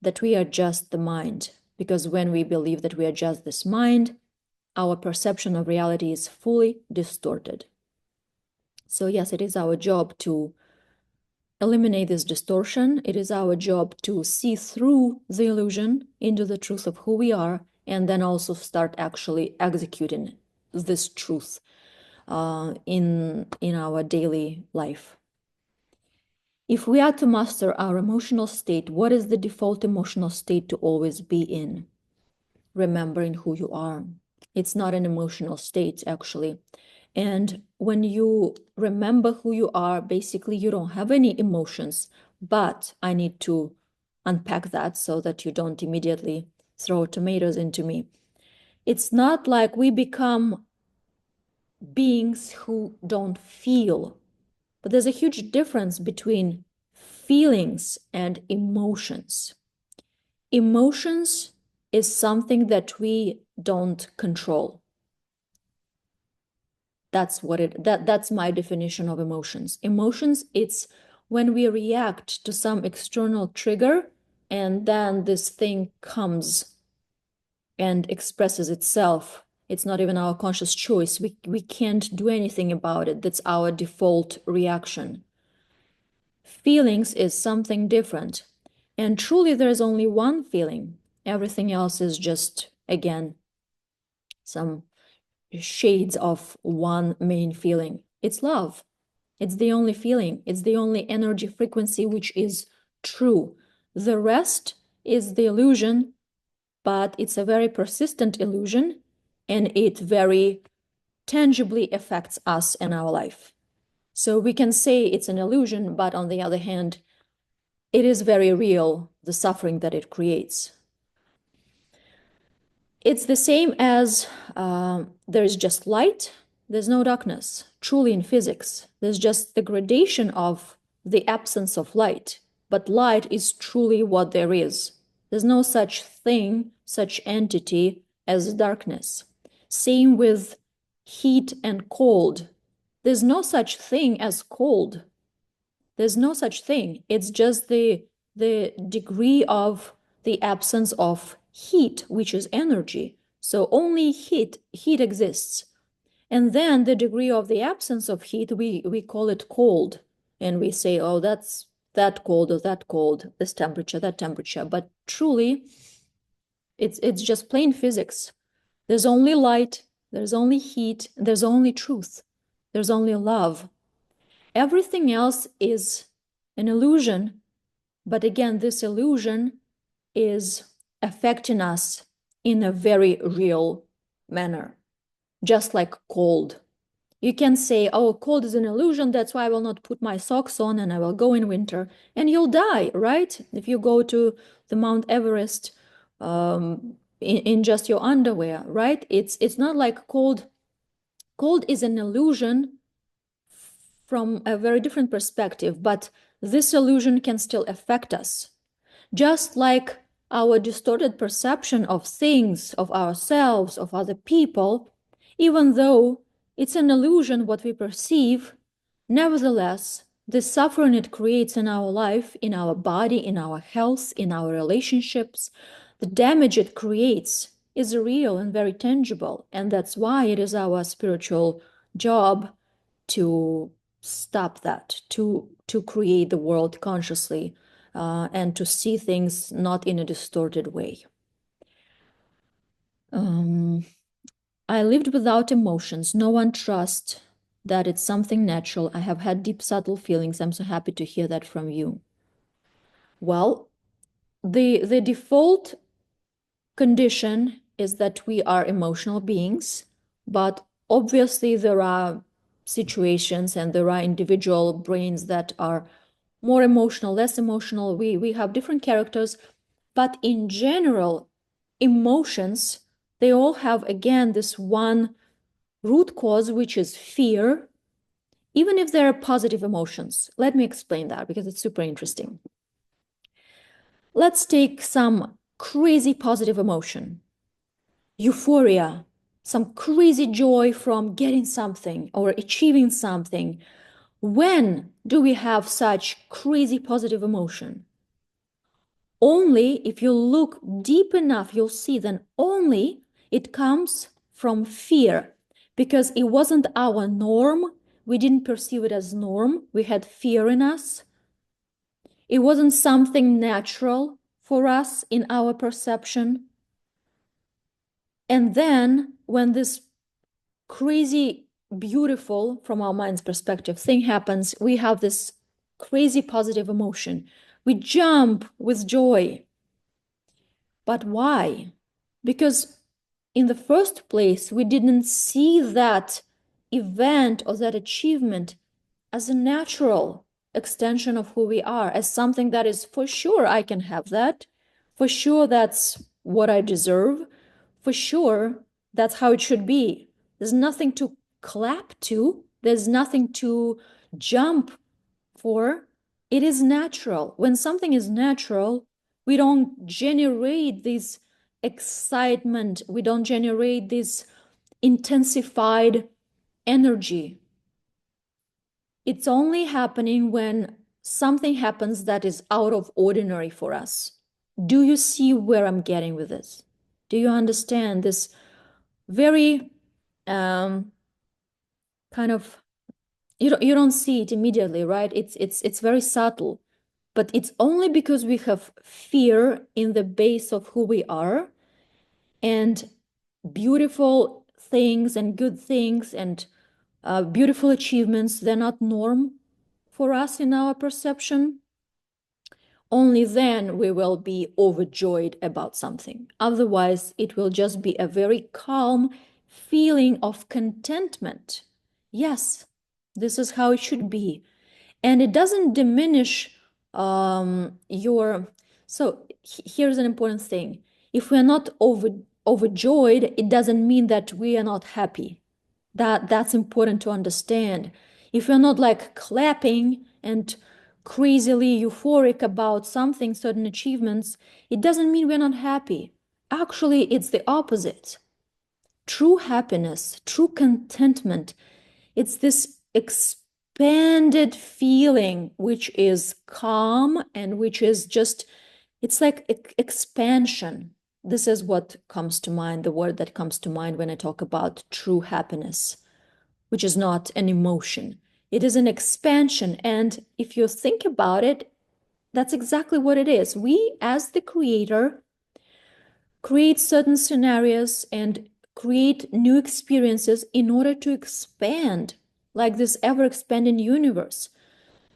that we are just the mind. Because when we believe that we are just this mind, our perception of reality is fully distorted. So yes, it is our job to eliminate this distortion. It is our job to see through the illusion into the truth of who we are, and then also start actually executing this truth in our daily life. If we are to master our emotional state, what is the default emotional state to always be in? Remembering who you are. It's not an emotional state, actually. And when you remember who you are, basically you don't have any emotions, but I need to unpack that so that you don't immediately throw tomatoes into me. It's not like we become beings who don't feel, but there's a huge difference between feelings and emotions. Emotions is something that we don't control. That's my definition of emotions. Emotions, it's when we react to some external trigger and then this thing comes and expresses itself. It's not even our conscious choice. We can't do anything about it. That's our default reaction. Feelings is something different. And truly there's only one feeling. Everything else is just, again, some shades of one main feeling. It's love. It's the only feeling. It's the only energy frequency which is true. The rest is the illusion, but it's a very persistent illusion, and it very tangibly affects us and our life. So we can say it's an illusion, but on the other hand, it is very real, the suffering that it creates. It's the same as there's just light, there's no darkness. Truly in physics, there's just the gradation of the absence of light, but light is truly what there is. There's no such thing, such entity as darkness. Same with heat and cold. There's no such thing as cold. There's no such thing. It's just the degree of the absence of heat, which is energy. So only heat exists. And then the degree of the absence of heat, we call it cold. And we say, oh, that's that cold or that cold, this temperature, that temperature. But truly, it's just plain physics. There's only light, there's only heat, there's only truth, there's only love. Everything else is an illusion. But again, this illusion is affecting us in a very real manner, just like cold. You can say, oh, cold is an illusion, that's why I will not put my socks on and I will go in winter. And you'll die, right? If you go to the Mount Everest in just your underwear, right? It's not like cold. Cold is an illusion from a very different perspective, but this illusion can still affect us. Just like our distorted perception of things, of ourselves, of other people, even though it's an illusion what we perceive, nevertheless, the suffering it creates in our life, in our body, in our health, in our relationships, the damage it creates is real and very tangible. And that's why it is our spiritual job to stop that, to create the world consciously, and to see things not in a distorted way. I lived without emotions. No one trusts that it's something natural. I have had deep, subtle feelings. I'm so happy to hear that from you. Well, the default condition is that we are emotional beings, but obviously there are situations and there are individual brains that are more emotional, less emotional. We have different characters, but in general, emotions, they all have, again, this one root cause, which is fear, even if they're positive emotions. Let me explain that because it's super interesting. Let's take some crazy positive emotion, euphoria, some crazy joy from getting something or achieving something. When do we have such crazy positive emotion? Only if you look deep enough, you'll see then only it comes from fear, because it wasn't our norm. We didn't perceive it as norm. We had fear in us. It wasn't something natural for us in our perception. And then when this crazy, beautiful, from our mind's perspective, thing happens, we have this crazy positive emotion. We jump with joy. But why? Because in the first place, we didn't see that event or that achievement as a natural extension of who we are, as something that is for sure I can have that. For sure that's what I deserve. For sure that's how it should be. There's nothing to clap to. There's nothing to jump for. It is natural. When something is natural, we don't generate this excitement. We don't generate this intensified energy. It's only happening when something happens that is out of ordinary for us. Do you see where I'm getting with this? Do you understand this very kind of, you don't see it immediately, right? It's very subtle, but it's only because we have fear in the base of who we are, and beautiful things and good things and beautiful achievements, they're not norm for us in our perception. Only then we will be overjoyed about something. Otherwise, it will just be a very calm feeling of contentment. Yes, this is how it should be. And it doesn't diminish your... So here's an important thing. If we're not overjoyed, it doesn't mean that we are not happy. That's important to understand. If we're not like clapping and crazily euphoric about something, certain achievements, it doesn't mean we're not happy. Actually, it's the opposite. True happiness, true contentment, it's this expanded feeling which is calm and which is just, it's like expansion. This is what comes to mind, the word that comes to mind when I talk about true happiness. which is not an emotion. It is an expansion. And if you think about it, that's exactly what it is. We, as the creator, create certain scenarios and create new experiences in order to expand, like this ever-expanding universe.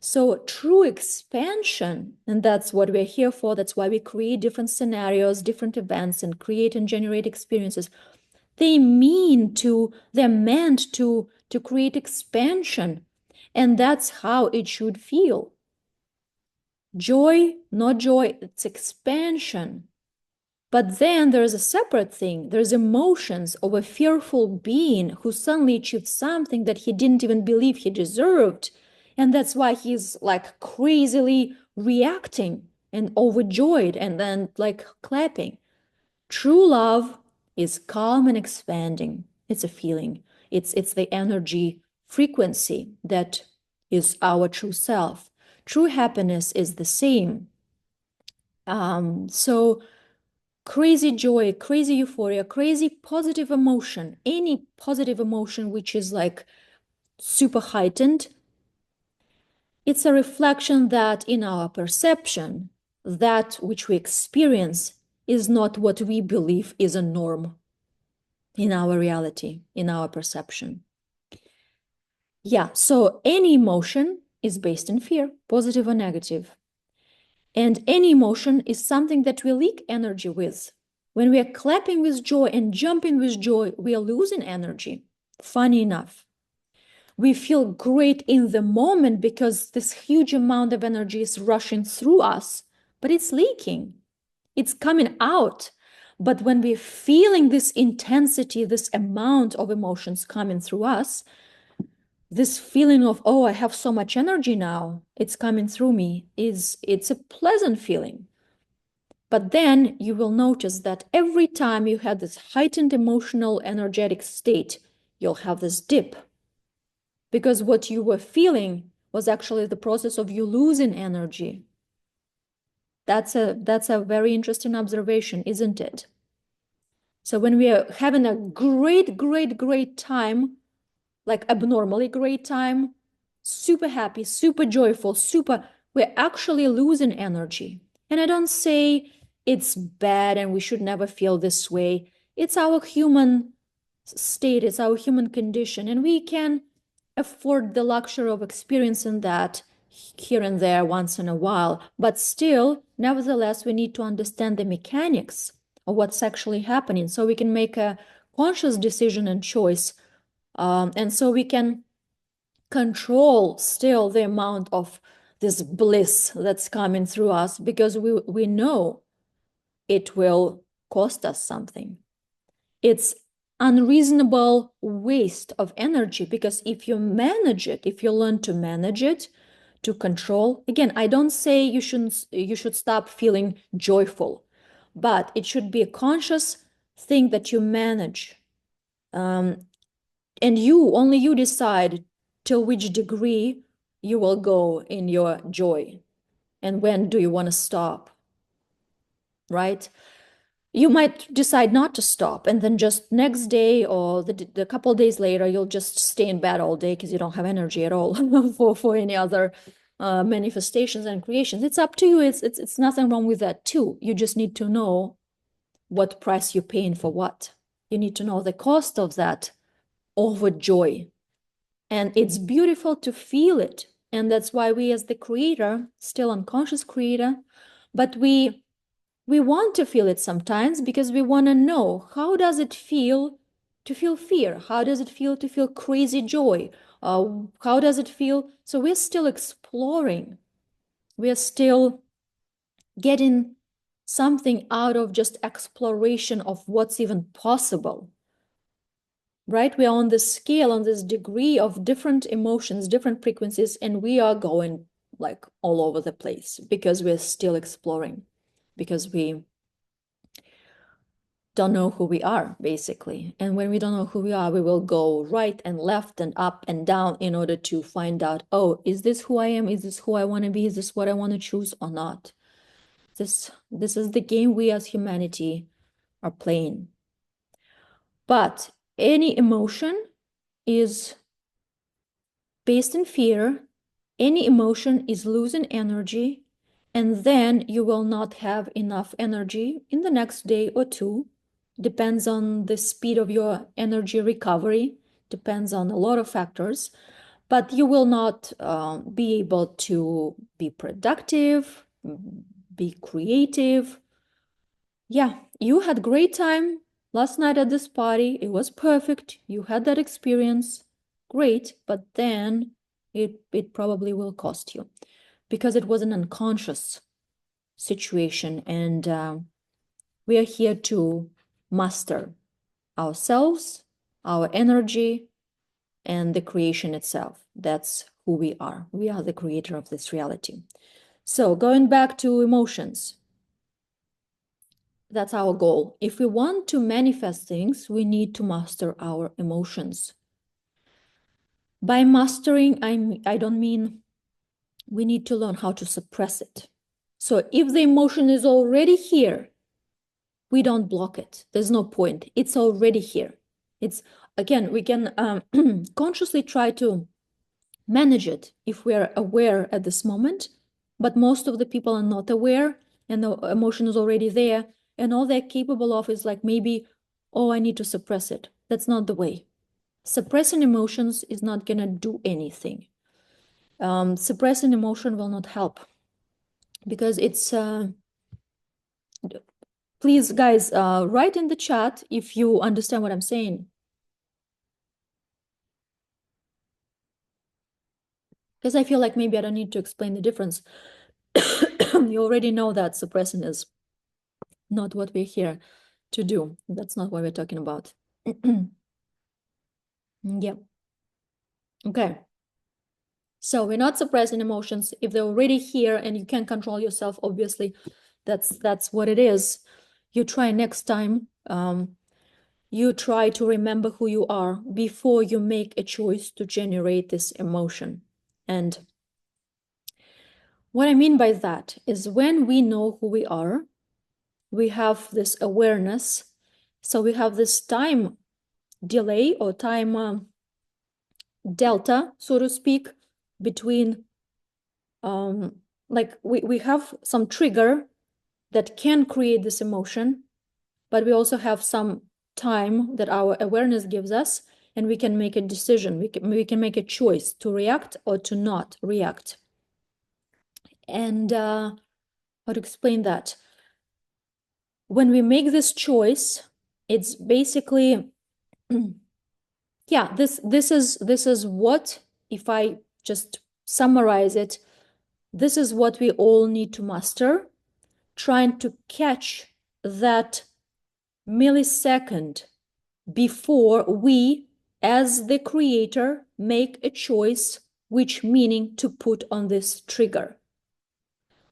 So true expansion, and that's what we're here for, that's why we create different scenarios, different events, and create and generate experiences. They're meant to create expansion. And that's how it should feel. Joy, not joy, it's expansion. But then there's a separate thing. There's emotions of a fearful being who suddenly achieved something that he didn't even believe he deserved. And that's why he's like crazily reacting and overjoyed and then like clapping. True love is calm and expanding. It's a feeling. It's the energy frequency that is our true self. True happiness is the same. So crazy joy, crazy euphoria, crazy positive emotion, any positive emotion which is like super heightened, it's a reflection that in our perception, that which we experience is not what we believe is a norm in our reality, in our perception. Yeah, so any emotion is based in fear, positive or negative. And any emotion is something that we leak energy with. When we are clapping with joy and jumping with joy, we are losing energy. Funny enough. We feel great in the moment because this huge amount of energy is rushing through us, but it's leaking. It's coming out. But when we're feeling this intensity, this amount of emotions coming through us, this feeling of, oh, I have so much energy now, it's coming through me, it's a pleasant feeling. But then you will notice that every time you had this heightened emotional, energetic state, you'll have this dip. Because what you were feeling was actually the process of you losing energy. That's a very interesting observation, isn't it? So when we are having a great time, like abnormally great time, super happy, super joyful, we're actually losing energy. And I don't say it's bad and we should never feel this way. It's our human state, it's our human condition, and we can afford the luxury of experiencing that here and there once in a while. But still, nevertheless, we need to understand the mechanics of what's actually happening so we can make a conscious decision and choice. And so we can control still the amount of this bliss that's coming through us because we know it will cost us something. It's unreasonable waste of energy because if you manage it, if you learn to manage it, to control, again, I don't say you should stop feeling joyful, but it should be a conscious thing that you manage. And only you decide till which degree you will go in your joy and when do you want to stop, right? You might decide not to stop and then just next day or the couple of days later, you'll just stay in bed all day because you don't have energy at all for any other manifestations and creations. It's up to you. It's nothing wrong with that too. You just need to know what price you're paying for what. You need to know the cost of that overjoy. And it's beautiful to feel it. And that's why we as the creator, still unconscious creator, but we want to feel it sometimes because we want to know how does it feel to feel fear? How does it feel to feel crazy joy? How does it feel? So we're still exploring. We're still getting something out of just exploration of what's even possible. Right? We are on this scale, on this degree of different emotions, different frequencies, and we are going like all over the place because we're still exploring, because we don't know who we are, basically. And when we don't know who we are, we will go right and left and up and down in order to find out, oh, is this who I am? Is this who I want to be? Is this what I want to choose or not? This is the game we as humanity are playing. But any emotion is based in fear, any emotion is losing energy, and then you will not have enough energy in the next day or two. Depends on the speed of your energy recovery, depends on a lot of factors, but you will not be able to be productive, be creative. Yeah, you had great time last night at this party. It was perfect. You had that experience. Great, but then it probably will cost you because it was an unconscious situation, and we are here to master ourselves, our energy, and the creation itself. That's who we are. We are the creator of this reality. So going back to emotions, that's our goal. If we want to manifest things, we need to master our emotions. By mastering, I don't mean we need to learn how to suppress it. So if the emotion is already here, we don't block it. There's no point. It's already here. It's, again, we can consciously try to manage it if we are aware at this moment, but most of the people are not aware and the emotion is already there, and all they're capable of is like maybe, oh, I need to suppress it. That's not the way. Suppressing emotions is not going to do anything. Suppressing emotion will not help because it's please guys write in the chat if you understand what I'm saying, because I feel like maybe I don't need to explain the difference. You already know that suppressing is not what we're here to do. That's not what we're talking about. Yeah. Okay. So we're not suppressing emotions. If they're already here and you can't control yourself, obviously, that's what it is. You try next time. You try to remember who you are before you make a choice to generate this emotion. And what I mean by that is when we know who we are, we have this awareness. So we have this time delay or time delta, so to speak, between like we have some trigger that can create this emotion, but we also have some time that our awareness gives us, and we can make a decision. We can make a choice to react or to not react. And how to explain that? When we make this choice, it's basically yeah, this is what, if I just summarize it, this is what we all need to master, trying to catch that millisecond before we, as the creator, make a choice which meaning to put on this trigger.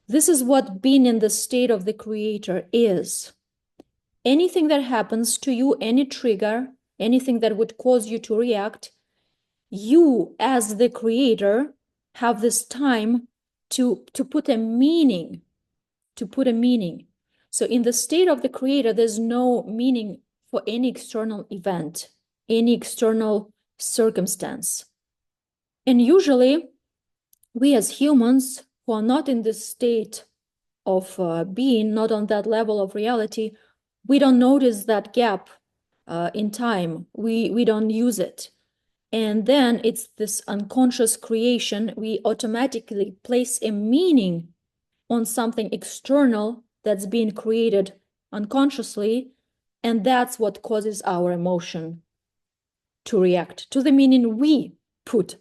This is what being in the state of the creator is. Anything that happens to you, any trigger, anything that would cause you to react, you as the creator have this time to put a meaning, So in the state of the creator, there's no meaning for any external event, any external circumstance. And usually we as humans who are not in this state of being, not on that level of reality, we don't notice that gap in time. We don't use it. And then it's this unconscious creation. We automatically place a meaning on something external that's being created unconsciously, and that's what causes our emotion to react to the meaning we put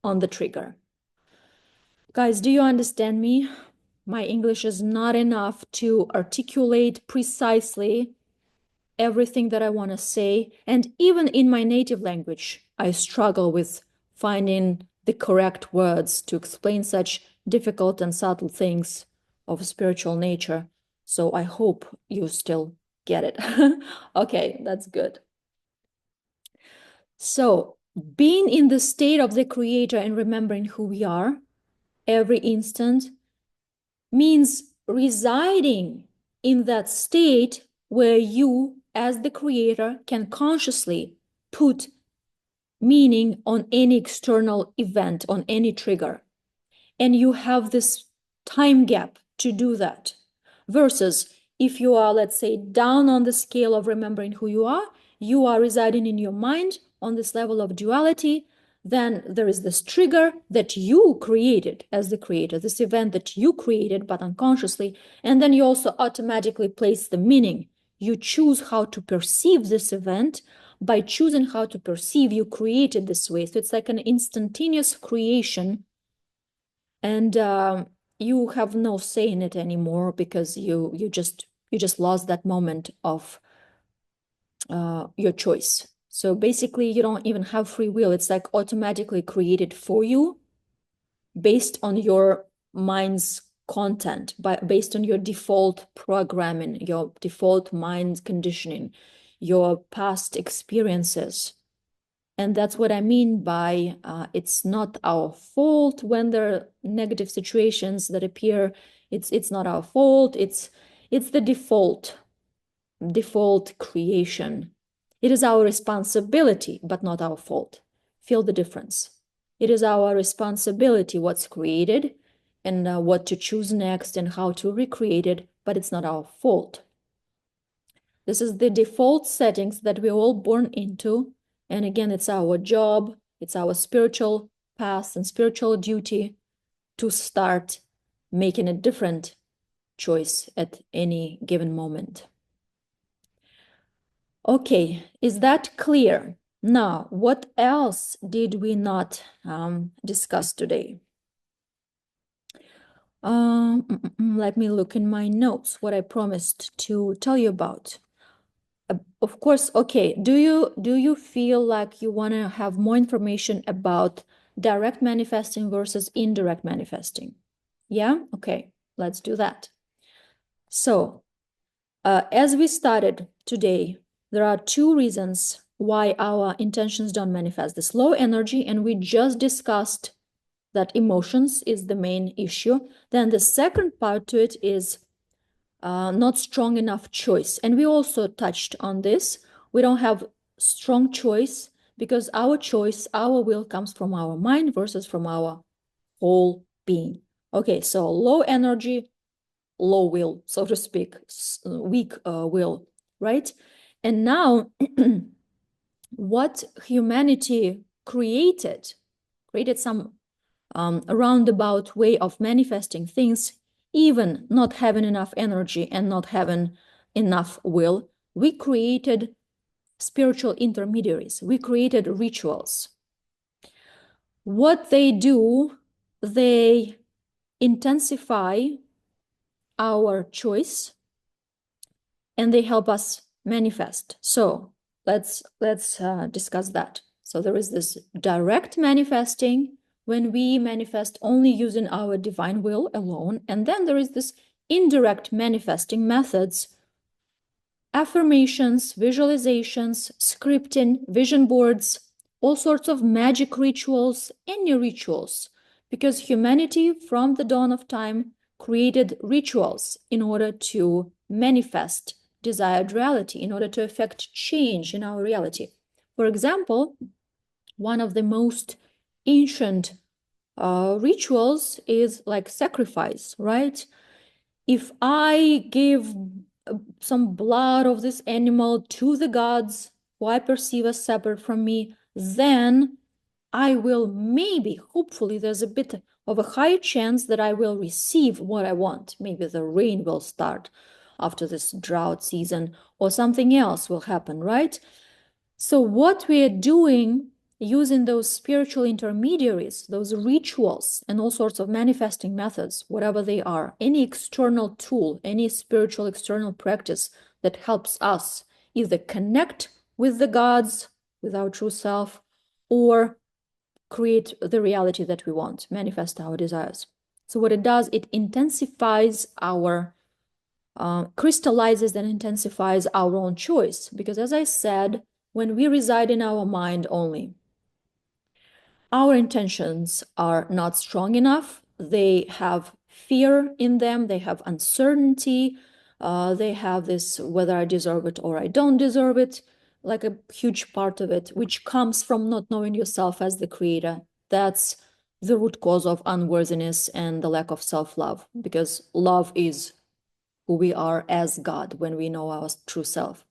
on the trigger. Guys, do you understand me? My English is not enough to articulate precisely everything that I want to say. And even in my native language, I struggle with finding the correct words to explain such difficult and subtle things of spiritual nature. So I hope you still get it. Okay, that's good. So being in the state of the creator and remembering who we are every instant means residing in that state where you, as the creator, can consciously put meaning on any external event, on any trigger. And you have this time gap to do that. Versus if you are, let's say, down on the scale of remembering who you are residing in your mind on this level of duality, then there is this trigger that you created as the creator, this event that you created, but unconsciously. And then you also automatically place the meaning. You choose how to perceive this event. By choosing how to perceive, you created this way. So it's like an instantaneous creation. And you have no say in it anymore because you just lost that moment of your choice. So basically, you don't even have free will. It's like automatically created for you based on your mind's content, based on your default programming, your default mind conditioning, your past experiences. And that's what I mean by it's not our fault when there are negative situations that appear. It's not our fault. It's the default creation. It is our responsibility, but not our fault. Feel the difference. It is our responsibility what's created and what to choose next and how to recreate it, but it's not our fault. This is the default settings that we're all born into. And again, it's our job, it's our spiritual path and spiritual duty to start making a different choice at any given moment. Okay, is that clear? Now, what else did we not discuss today? Let me look in my notes, what I promised to tell you about. Of course, okay, do you feel like you want to have more information about direct manifesting versus indirect manifesting? Yeah? Okay, let's do that. So, as we started today, there are two reasons why our intentions don't manifest. This low energy, and we just discussed that emotions is the main issue. Then the second part to it is not strong enough choice. And we also touched on this. We don't have strong choice because our choice, our will comes from our mind versus from our whole being. Okay, so low energy, low will, so to speak, weak will, right? And now what humanity created some roundabout way of manifesting things, even not having enough energy and not having enough will. We created spiritual intermediaries. We created rituals. What they do, they intensify our choice and they help us manifest. So let's discuss that. So there is this direct manifesting, when we manifest only using our divine will alone. And then there is this indirect manifesting methods, affirmations, visualizations, scripting, vision boards, all sorts of magic rituals, any rituals, because humanity from the dawn of time created rituals in order to manifest desired reality, in order to effect change in our reality. For example, one of the most ancient rituals is like sacrifice, right? If I give some blood of this animal to the gods who I perceive as separate from me, then I will maybe, hopefully, there's a bit of a higher chance that I will receive what I want. Maybe the rain will start after this drought season or something else will happen, right? So what we are doing using those spiritual intermediaries, those rituals and all sorts of manifesting methods, whatever they are, any external tool, any spiritual external practice that helps us either connect with the gods, with our true self, or create the reality that we want, manifest our desires. So what it does, it intensifies our, crystallizes and intensifies our own choice. Because as I said, when we reside in our mind only, our intentions are not strong enough. They have fear in them. They have uncertainty. They have this, whether I deserve it or I don't deserve it. like a huge part of it, which comes from not knowing yourself as the creator. That's the root cause of unworthiness and the lack of self-love, because love is who we are as God when we know our true self.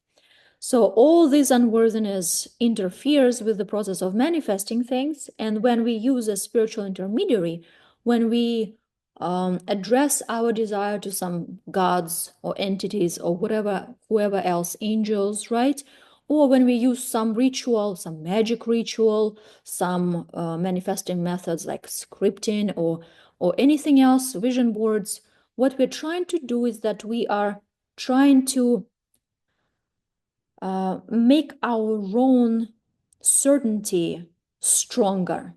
So all this unworthiness interferes with the process of manifesting things. And when we use a spiritual intermediary, when we address our desire to some gods or entities or whatever, whoever else, angels, right? Or when we use some ritual, some magic ritual, some manifesting methods like scripting or anything else, vision boards, what we're trying to do is that we are trying to make our own certainty stronger.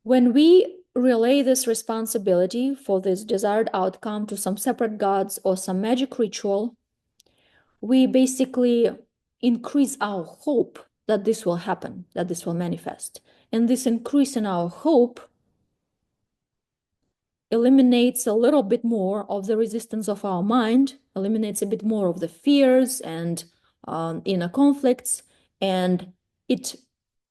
When we relay this responsibility for this desired outcome to some separate gods or some magic ritual, we basically increase our hope that this will happen, that this will manifest. And this increase in our hope eliminates a little bit more of the resistance of our mind, eliminates a bit more of the fears and inner conflicts, and it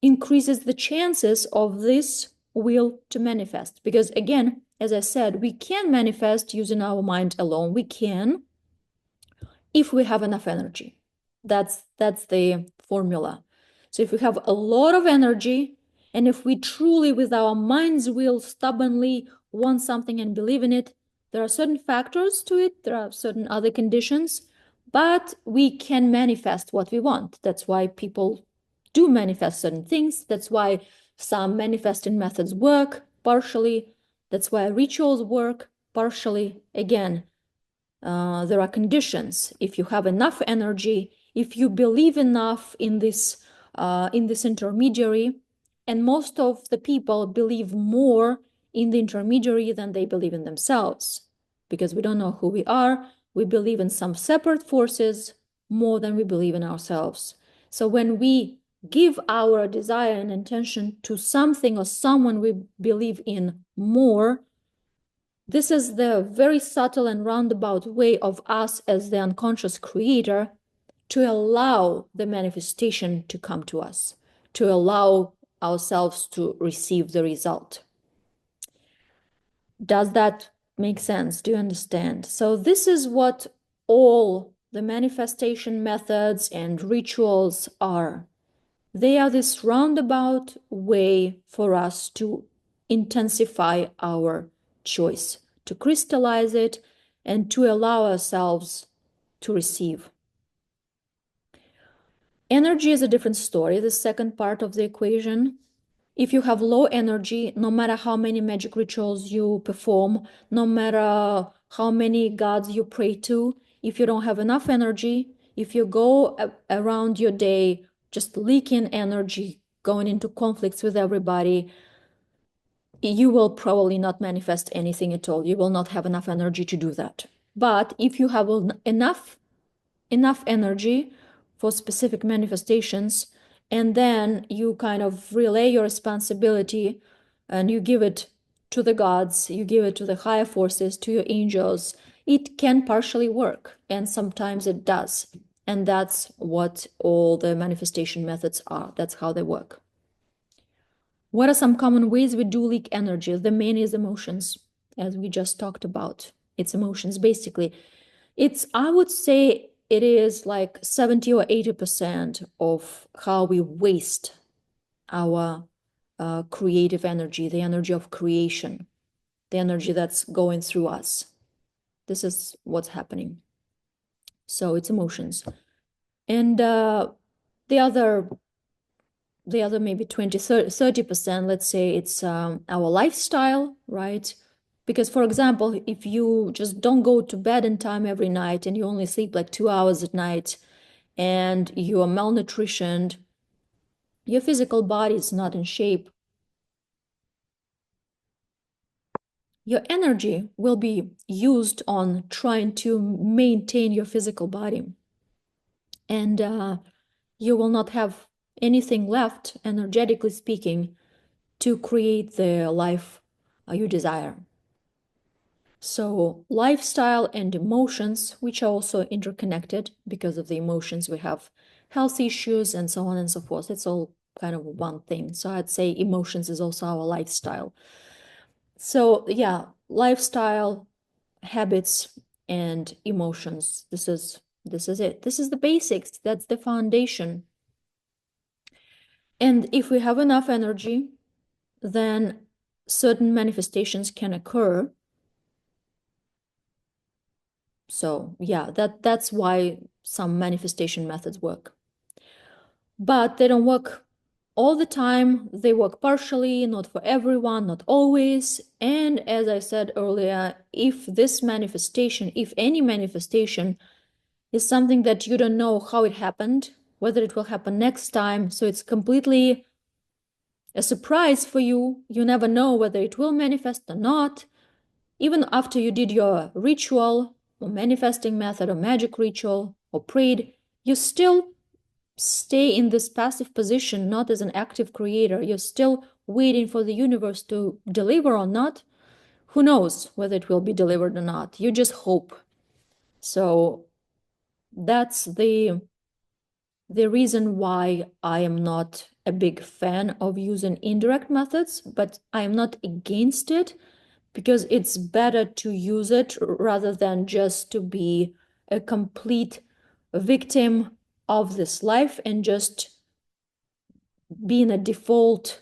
increases the chances of this will to manifest. Because again, as I said, we can manifest using our mind alone. We can, if we have enough energy. That's the formula. So if we have a lot of energy, and if we truly, with our mind's will, stubbornly want something and believe in it, there are certain factors to it, there are certain other conditions, but we can manifest what we want. That's why people do manifest certain things. That's why some manifesting methods work partially. That's why rituals work partially. Again, there are conditions. If you have enough energy, if you believe enough in this intermediary, and most of the people believe more in the intermediary than they believe in themselves, because we don't know who we are. We believe in some separate forces more than we believe in ourselves. So when we give our desire and intention to something or someone we believe in more, this is the very subtle and roundabout way of us as the unconscious creator to allow the manifestation to come to us, to allow ourselves to receive the result. Does that make sense? Do you understand? So this is what all the manifestation methods and rituals are. They are this roundabout way for us to intensify our choice, to crystallize it, and to allow ourselves to receive. Energy is a different story, the second part of the equation. If you have low energy, no matter how many magic rituals you perform, no matter how many gods you pray to, if you don't have enough energy, if you go around your day just leaking energy, going into conflicts with everybody, you will probably not manifest anything at all. You will not have enough energy to do that. But if you have enough energy for specific manifestations, and then you kind of relay your responsibility and you give it to the gods, you give it to the higher forces, to your angels, it can partially work, and sometimes it does. And that's what all the manifestation methods are. That's how they work. What are some common ways we do leak energy? The main is emotions, as we just talked about. It's emotions, basically. I would say it is like 70 or 80% of how we waste our creative energy, the energy of creation, the energy that's going through us. This is what's happening. So it's emotions. And the other maybe 20, 30%, let's say it's our lifestyle, right? Because, for example, if you just don't go to bed in time every night and you only sleep like 2 hours at night and you are malnutritioned, your physical body is not in shape. Your energy will be used on trying to maintain your physical body. And you will not have anything left, energetically speaking, to create the life you desire. So lifestyle and emotions, which are also interconnected because of the emotions, we have health issues and so on and so forth. It's all kind of one thing. So I'd say emotions is also our lifestyle. So yeah, lifestyle, habits, and emotions. This is it. This is the basics. That's the foundation. And if we have enough energy, then certain manifestations can occur. So yeah, that's why some manifestation methods work. But they don't work all the time. They work partially, not for everyone, not always. And as I said earlier, if any manifestation is something that you don't know how it happened, whether it will happen next time, so it's completely a surprise for you. You never know whether it will manifest or not. Even after you did your ritual or manifesting method or magic ritual or prayed, you still stay in this passive position, not as an active creator. You're still waiting for the universe to deliver or not. Who knows whether it will be delivered or not? You just hope. So that's the reason why I am not a big fan of using indirect methods, but I am not against it because it's better to use it rather than just to be a complete victim of this life and just be in a default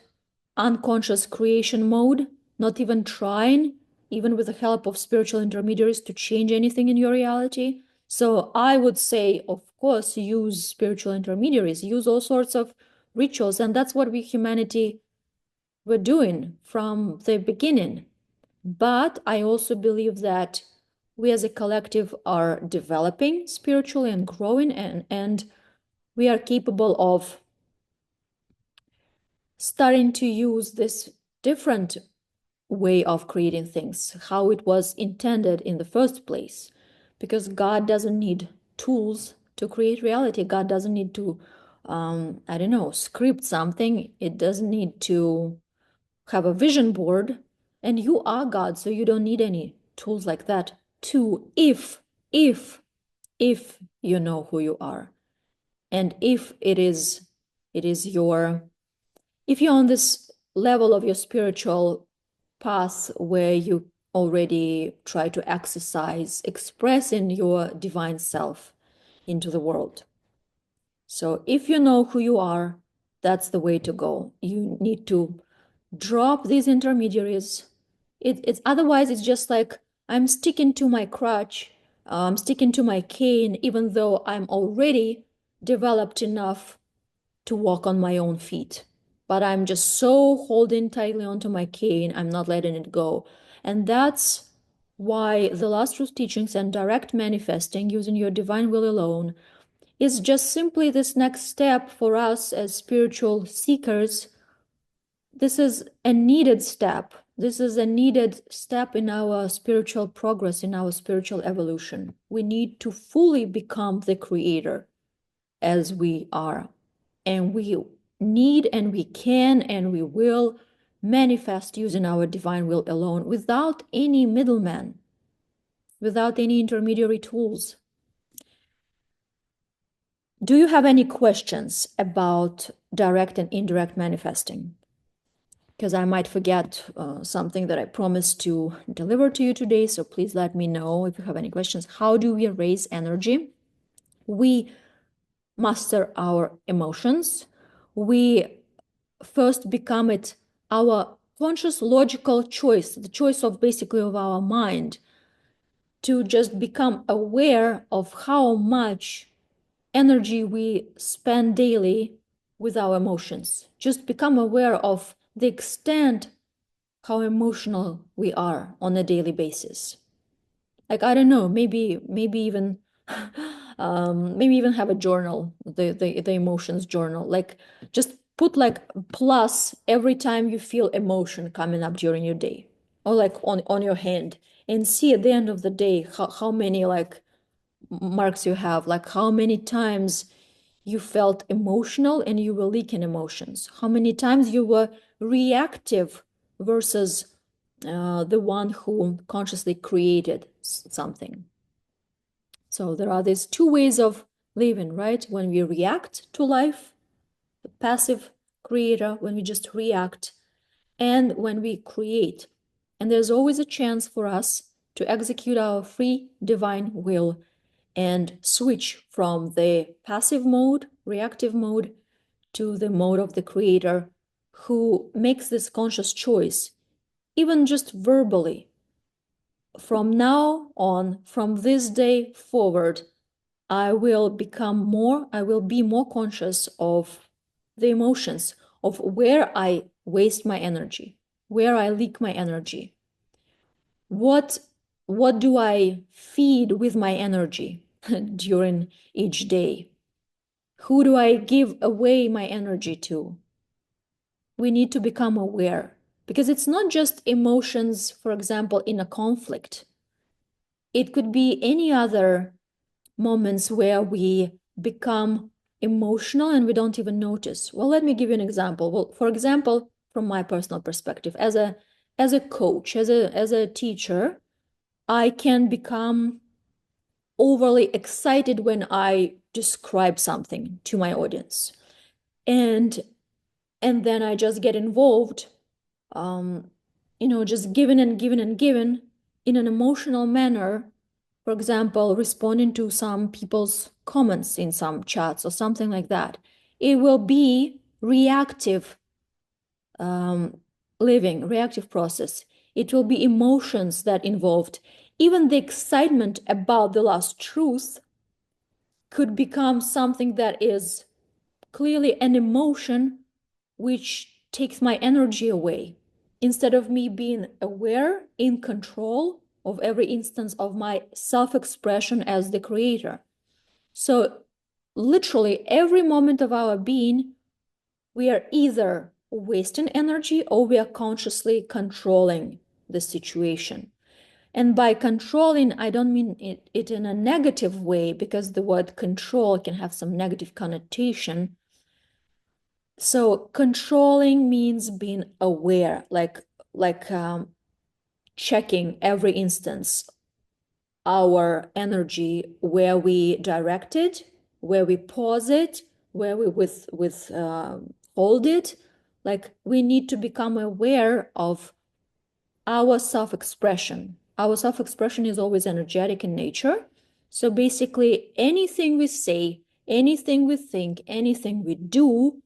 unconscious creation mode, not even trying, even with the help of spiritual intermediaries, to change anything in your reality. So I would say, of course, use spiritual intermediaries, use all sorts of rituals. And that's what we humanity were doing from the beginning. But I also believe that we as a collective are developing spiritually and growing, and we are capable of starting to use this different way of creating things, how it was intended in the first place. Because God doesn't need tools to create reality. God doesn't need to, I don't know, script something. It doesn't need to have a vision board. And you are God, so you don't need any tools like that to, if, if you know who you are. And if it is your, if you're on this level of your spiritual path where you already try to exercise expressing your divine self into the world. So if you know who you are, that's the way to go. You need to drop these intermediaries. It's otherwise it's just like I'm sticking to my crutch, I'm sticking to my cane, even though I'm already developed enough to walk on my own feet. But I'm just so holding tightly onto my cane, I'm not letting it go. And that's why the Last Truth Teachings and direct manifesting using your divine will alone is just simply this next step for us as spiritual seekers. This is a needed step. This is a needed step in our spiritual progress, in our spiritual evolution. We need to fully become the creator as we are. And we need and we can and we will manifest using our divine will alone without any middleman, without any intermediary tools. Do you have any questions about direct and indirect manifesting? Because I might forget something that I promised to deliver to you today, so please let me know if you have any questions. How do we raise energy? We master our emotions. We first become it our conscious logical choice, the choice of basically of our mind, to just become aware of how much energy we spend daily with our emotions. Just become aware of the extent how emotional we are on a daily basis. Like, I don't know, maybe even maybe even have a journal, the emotions journal. Like, just put like plus every time you feel emotion coming up during your day, or like on your hand, and see at the end of the day how many like marks you have, like how many times you felt emotional and you were leaking emotions, how many times you were reactive versus the one who consciously created something. So there are these two ways of living, right? When we react to life, the passive creator, when we just react, and when we create. And there's always a chance for us to execute our free divine will and switch from the passive mode, reactive mode, to the mode of the creator who makes this conscious choice, even just verbally. From now on, from this day forward, I will be more conscious of the emotions, of where I waste my energy, where I leak my energy. What do I feed with my energy during each day? Who do I give away my energy to? We need to become aware, because it's not just emotions, for example, in a conflict. It could be any other moments where we become emotional and we don't even notice. Well, let me give you an example. Well, for example, from my personal perspective, as a coach, as a teacher, I can become overly excited when I describe something to my audience. And then I just get involved, just giving and giving and giving in an emotional manner. For example, responding to some people's comments in some chats or something like that. It will be reactive living, reactive process. It will be emotions that involved. Even the excitement about the last truth could become something that is clearly an emotion which takes my energy away. Instead of me being aware, in control of every instance of my self-expression as the creator. So literally every moment of our being, we are either wasting energy or we are consciously controlling the situation. And by controlling, I don't mean it in a negative way, because the word control can have some negative connotation. So controlling means being aware, checking every instance our energy, where we direct it, where we pause it, where we hold it. Like, we need to become aware of our self-expression. Our self-expression is always energetic in nature. So basically, anything we say, anything we think, anything we do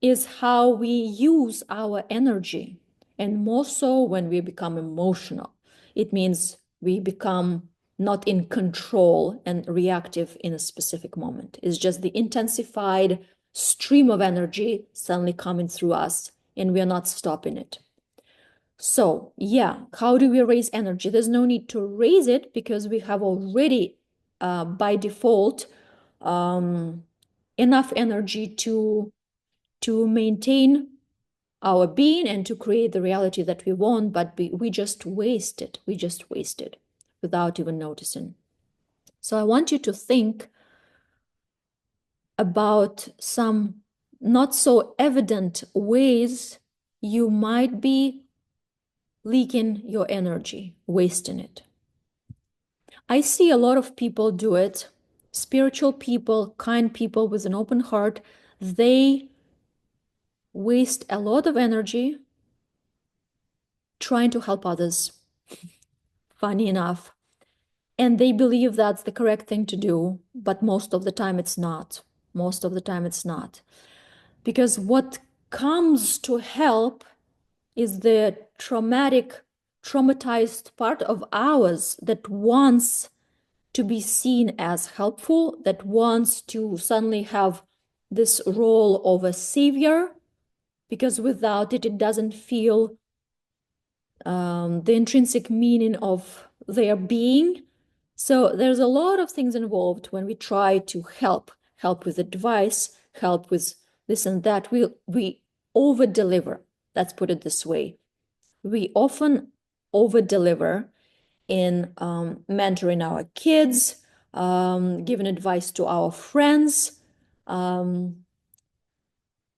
is how we use our energy. And more so when we become emotional. It means we become not in control and reactive in a specific moment. It's just the intensified stream of energy suddenly coming through us, and we are not stopping it. So yeah, how do we raise energy? There's no need to raise it, because we have already, by default, enough energy to maintain our being and to create the reality that we want, but we just waste it. We just waste it without even noticing. So I want you to think about some not so evident ways you might be leaking your energy, wasting it. I see a lot of people do it. Spiritual people, kind people with an open heart, they waste a lot of energy trying to help others. Funny enough. And they believe that's the correct thing to do, but most of the time it's not. Most of the time it's not. Because what comes to help is the traumatized part of ours that wants to be seen as helpful, that wants to suddenly have this role of a savior, because without it, it doesn't feel the intrinsic meaning of their being. So there's a lot of things involved when we try to help with advice, help with this and that. We over deliver. Let's put it this way. We often over deliver in mentoring our kids, giving advice to our friends,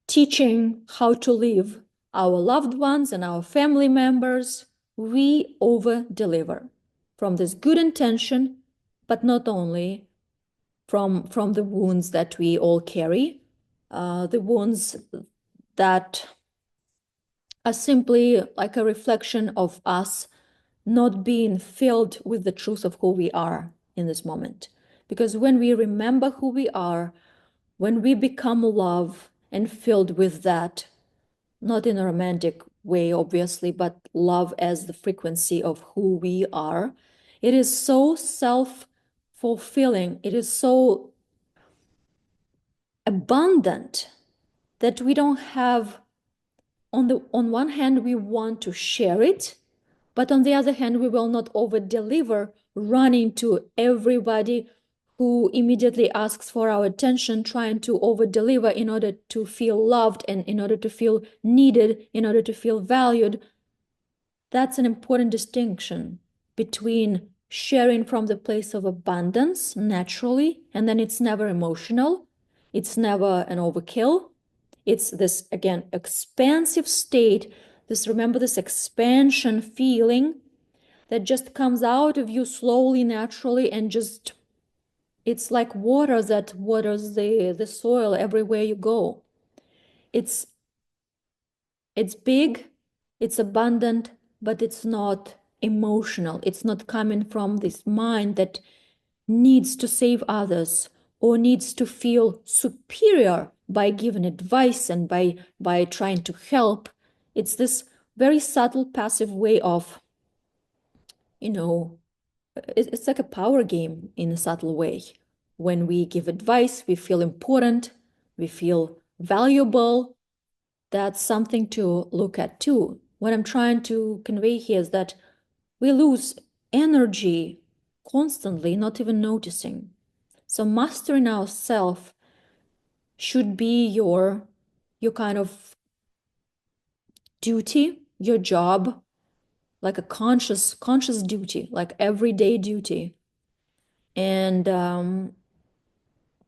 teaching how to live our loved ones and our family members. we over-deliver from this good intention, but not only from the wounds that we all carry, the wounds that are simply like a reflection of us not being filled with the truth of who we are in this moment. Because when we remember who we are, when we become love and filled with that, not in a romantic way, obviously, but love as the frequency of who we are, it is so self-fulfilling. It is so abundant that we don't have, on one hand, we want to share it, but on the other hand, we will not over-deliver, running to everybody who immediately asks for our attention, trying to over-deliver in order to feel loved and in order to feel needed, in order to feel valued. That's an important distinction between sharing from the place of abundance naturally, and then it's never emotional, it's never an overkill. It's this, again, expansive state, remember this expansion feeling that just comes out of you slowly, naturally, and just, it's like water that waters the soil everywhere you go. It's big, it's abundant, but it's not emotional. It's not coming from this mind that needs to save others or needs to feel superior by giving advice and by trying to help. It's this very subtle, passive way of, it's like a power game in a subtle way. When we give advice, we feel important, we feel valuable. That's something to look at too. What I'm trying to convey here is that we lose energy constantly, not even noticing. So mastering ourselves should be your kind of duty, your job, like a conscious duty, like everyday duty. And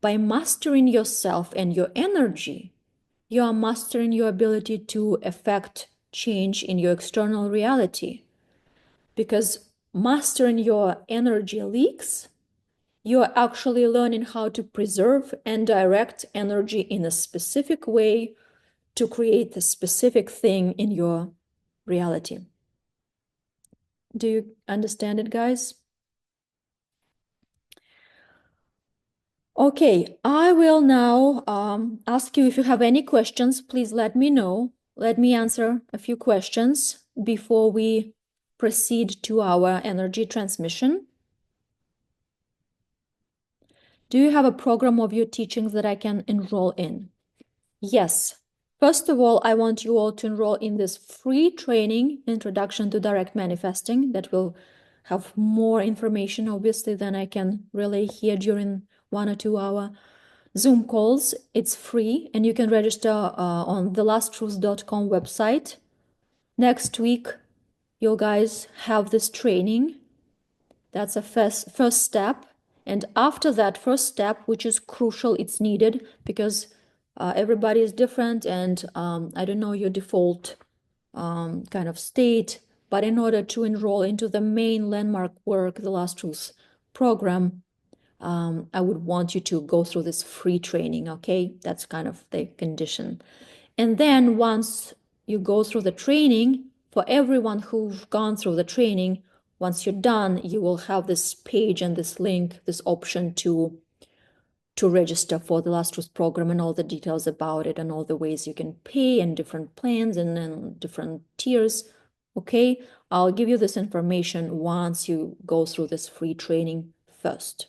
by mastering yourself and your energy, you are mastering your ability to affect change in your external reality. Because mastering your energy leaks, you are actually learning how to preserve and direct energy in a specific way to create a specific thing in your reality. Do you understand it, guys? Okay, I will now ask you if you have any questions. Please let me know. Let me answer a few questions before we proceed to our energy transmission. Do you have a program of your teachings that I can enroll in? Yes. First of all, I want you all to enroll in this free training, Introduction to Direct Manifesting, that will have more information, obviously, than I can relay here during 1 or 2 hour Zoom calls. It's free, and you can register on thelasttruth.com website. Next week, you guys have this training. That's a first step. And after that first step, which is crucial, it's needed because everybody is different, and I don't know your default kind of state, but in order to enroll into the main landmark work, the Last Truth program, I would want you to go through this free training, okay? That's kind of the condition. And then once you go through the training, for everyone who've gone through the training, once you're done, you will have this page and this link, this option to register for the Last Truth program and all the details about it and all the ways you can pay and different plans and then different tiers. Okay, I'll give you this information once you go through this free training first,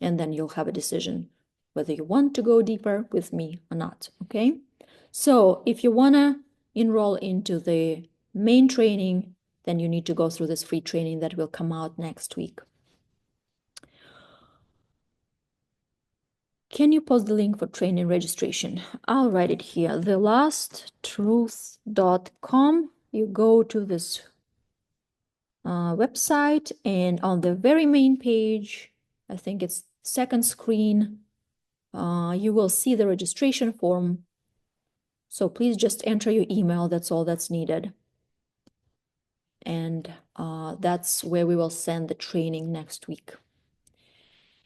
and then you'll have a decision whether you want to go deeper with me or not. Okay, so if you want to enroll into the main training, then you need to go through this free training that will come out next week. Can you post the link for training registration? I'll write it here. thelasttruth.com. You go to this website, and on the very main page, I think it's second screen, you will see the registration form. So please just enter your email. That's all that's needed. And that's where we will send the training next week.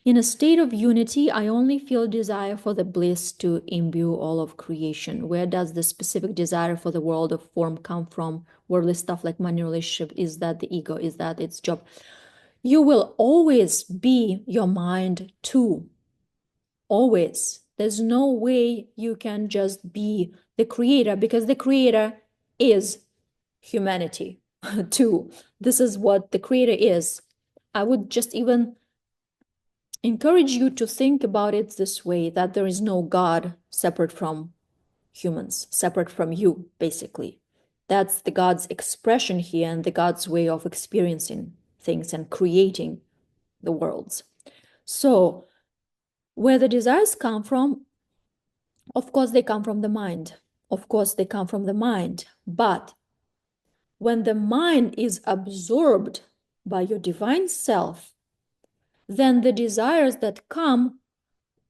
In a state of unity, I only feel desire for the bliss to imbue all of creation. Where does the specific desire for the world of form come from? Worldly stuff like money, relationship, is that the ego? Is that its job? You will always be your mind too. Always. There's no way you can just be the creator, because the creator is humanity too. This is what the creator is. I would just even encourage you to think about it this way, that there is no God separate from humans, separate from you, basically. That's the God's expression here and the God's way of experiencing things and creating the worlds. So where the desires come from, of course, they come from the mind. Of course, they come from the mind. But when the mind is absorbed by your divine self, then the desires that come,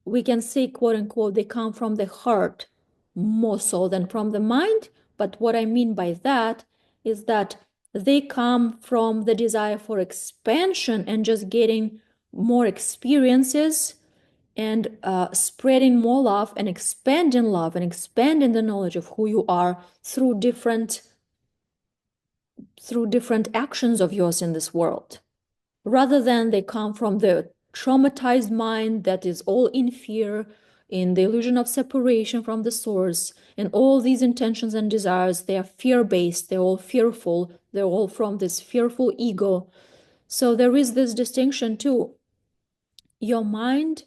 we can say, quote unquote, they come from the heart more so than from the mind. But what I mean by that is that they come from the desire for expansion and just getting more experiences and spreading more love and expanding the knowledge of who you are through different actions of yours in this world, rather than they come from the traumatized mind that is all in fear, in the illusion of separation from the source. And all these intentions and desires, they are fear-based, they're all fearful, they're all from this fearful ego. So there is this distinction too. Your mind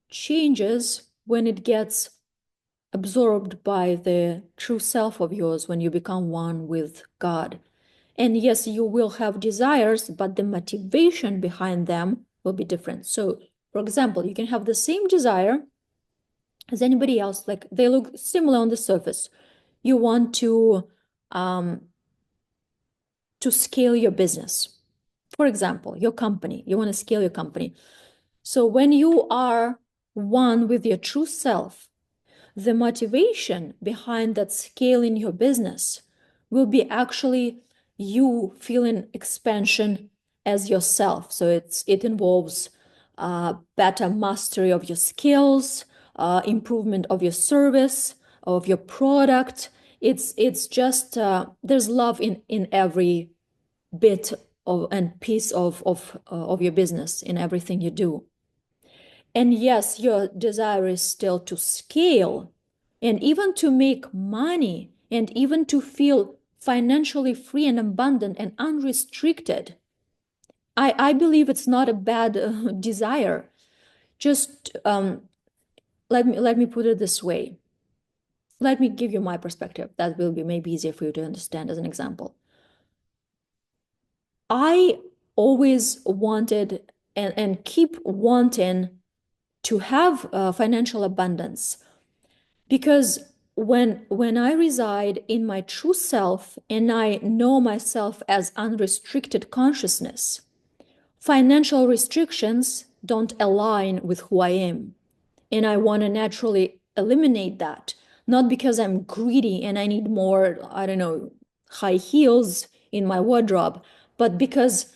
changes when it gets absorbed by the true self of yours, when you become one with God. And yes, you will have desires, but the motivation behind them will be different. So, for example, you can have the same desire as anybody else, like they look similar on the surface. You want to scale your business. For example, your company, you want to scale your company. So when you are one with your true self, the motivation behind that scaling your business will be actually you feeling expansion as yourself. So it involves better mastery of your skills, improvement of your service, of your product. It's just there's love in every bit of and piece of your business, in everything you do. And yes, your desire is still to scale and even to make money and even to feel financially free and abundant and unrestricted. I believe it's not a bad desire. Just let me put it this way. Let me give you my perspective. That will be maybe easier for you to understand as an example. I always wanted and keep wanting to have financial abundance, because when I reside in my true self and I know myself as unrestricted consciousness, financial restrictions don't align with who I am. And I want to naturally eliminate that, not because I'm greedy and I need more, I don't know, high heels in my wardrobe, but because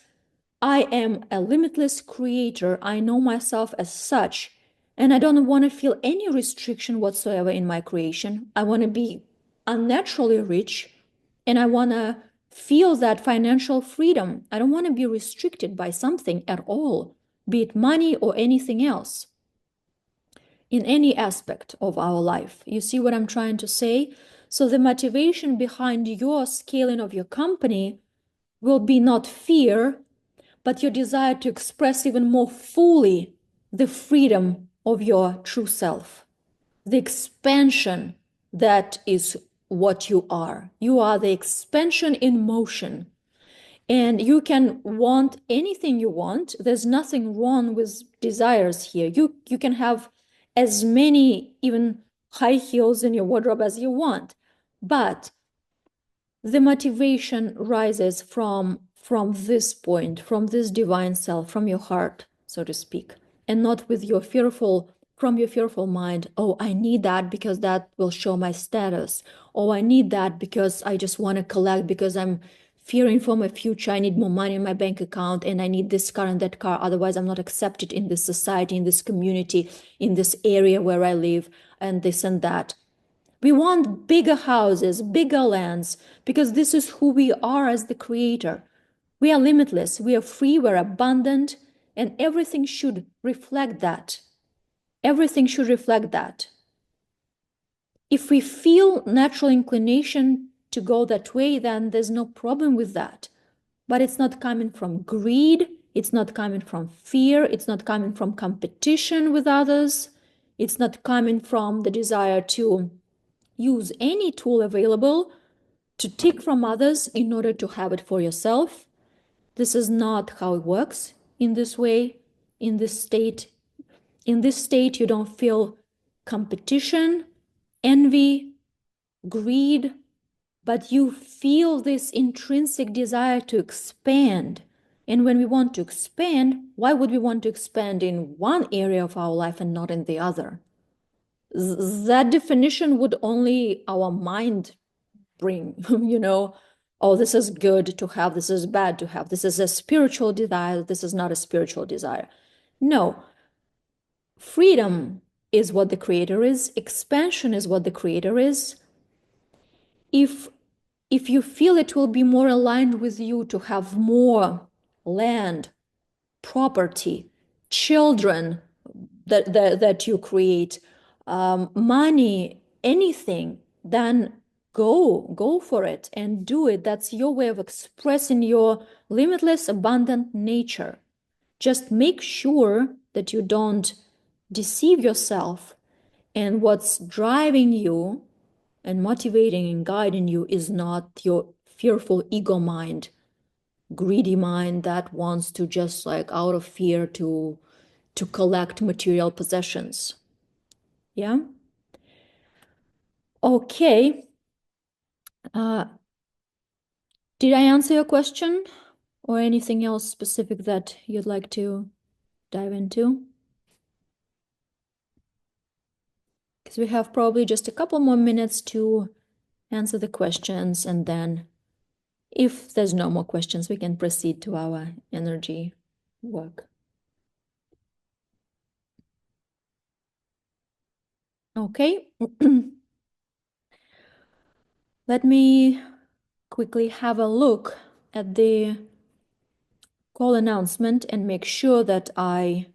I am a limitless creator. I know myself as such, and I don't want to feel any restriction whatsoever in my creation. I want to be unnaturally rich, and I want to feel that financial freedom. I don't want to be restricted by something at all, be it money or anything else, in any aspect of our life. You see what I'm trying to say? So the motivation behind your scaling of your company will be not fear, but your desire to express even more fully the freedom of your true self, the expansion that is what you are. You are the expansion in motion. And you can want anything you want. There's nothing wrong with desires here. You can have as many, even high heels in your wardrobe as you want. But the motivation rises from this point, from this divine self, from your heart, so to speak, and not with your from your fearful mind. Oh, I need that because that will show my status. Oh, I need that because I just want to collect because I'm fearing for my future. I need more money in my bank account, and I need this car and that car. Otherwise, I'm not accepted in this society, in this community, in this area where I live, and this and that. We want bigger houses, bigger lands, because this is who we are as the creator. We are limitless, we are free, we're abundant, and everything should reflect that. Everything should reflect that. If we feel natural inclination to go that way, then there's no problem with that. But it's not coming from greed, it's not coming from fear, it's not coming from competition with others, it's not coming from the desire to use any tool available to take from others in order to have it for yourself. This is not how it works in this way, in this state. In this state, you don't feel competition, envy, greed, but you feel this intrinsic desire to expand. And when we want to expand, why would we want to expand in one area of our life and not in the other? That definition would only our mind bring, oh, this is good to have, this is bad to have, this is a spiritual desire, this is not a spiritual desire. No, freedom is what the creator is, expansion is what the creator is. If you feel it will be more aligned with you to have more land, property, children that you create, money, anything, then go for it and do it. That's your way of expressing your limitless, abundant nature. Just make sure that you don't deceive yourself, and what's driving you and motivating and guiding you is not your fearful ego mind, greedy mind that wants to just like out of fear to collect material possessions. Yeah. Okay. Did I answer your question or anything else specific that you'd like to dive into? Because we have probably just a couple more minutes to answer the questions, and then if there's no more questions, we can proceed to our energy work. Okay. Let me quickly have a look at the call announcement and make sure that I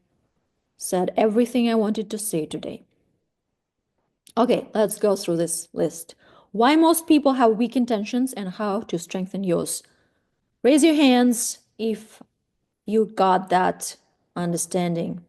said everything I wanted to say today. Okay, let's go through this list. Why most people have weak intentions and how to strengthen yours. Raise your hands if you got that understanding.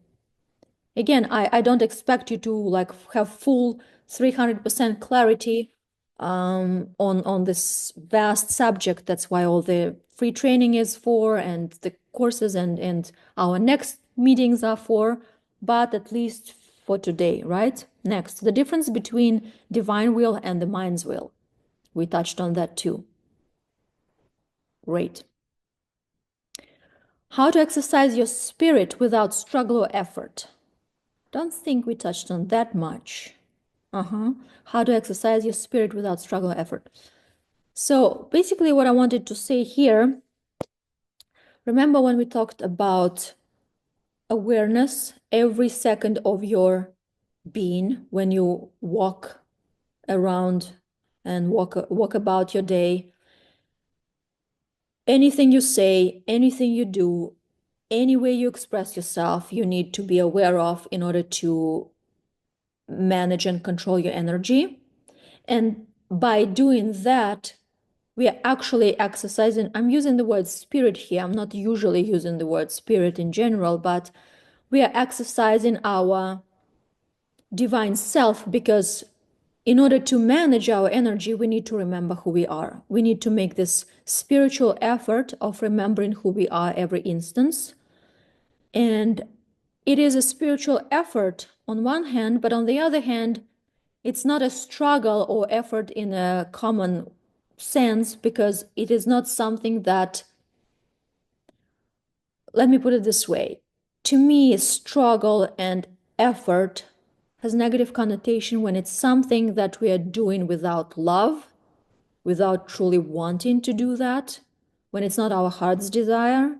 Again, I don't expect you to like have full 300% clarity on this vast subject. That's why all the free training is for, and the courses and our next meetings are for, but at least for today, right? Next, the difference between divine will and the mind's will. We touched on that too. Great. How to exercise your spirit without struggle or effort. Don't think we touched on that much. How to exercise your spirit without struggle or effort. So basically what I wanted to say here, remember when we talked about awareness every second of your being, when you walk around and walk about your day, anything you say, anything you do, any way you express yourself, you need to be aware of in order to manage and control your energy. And by doing that, we are actually exercising, I'm using the word spirit here, I'm not usually using the word spirit in general, but we are exercising our divine self, because in order to manage our energy, we need to remember who we are. We need to make this spiritual effort of remembering who we are every instance. And it is a spiritual effort on one hand, but on the other hand, it's not a struggle or effort in a common sense, because it is not something that, let me put it this way. To me, struggle and effort has negative connotation when it's something that we are doing without love, without truly wanting to do that. when it's not our heart's desire.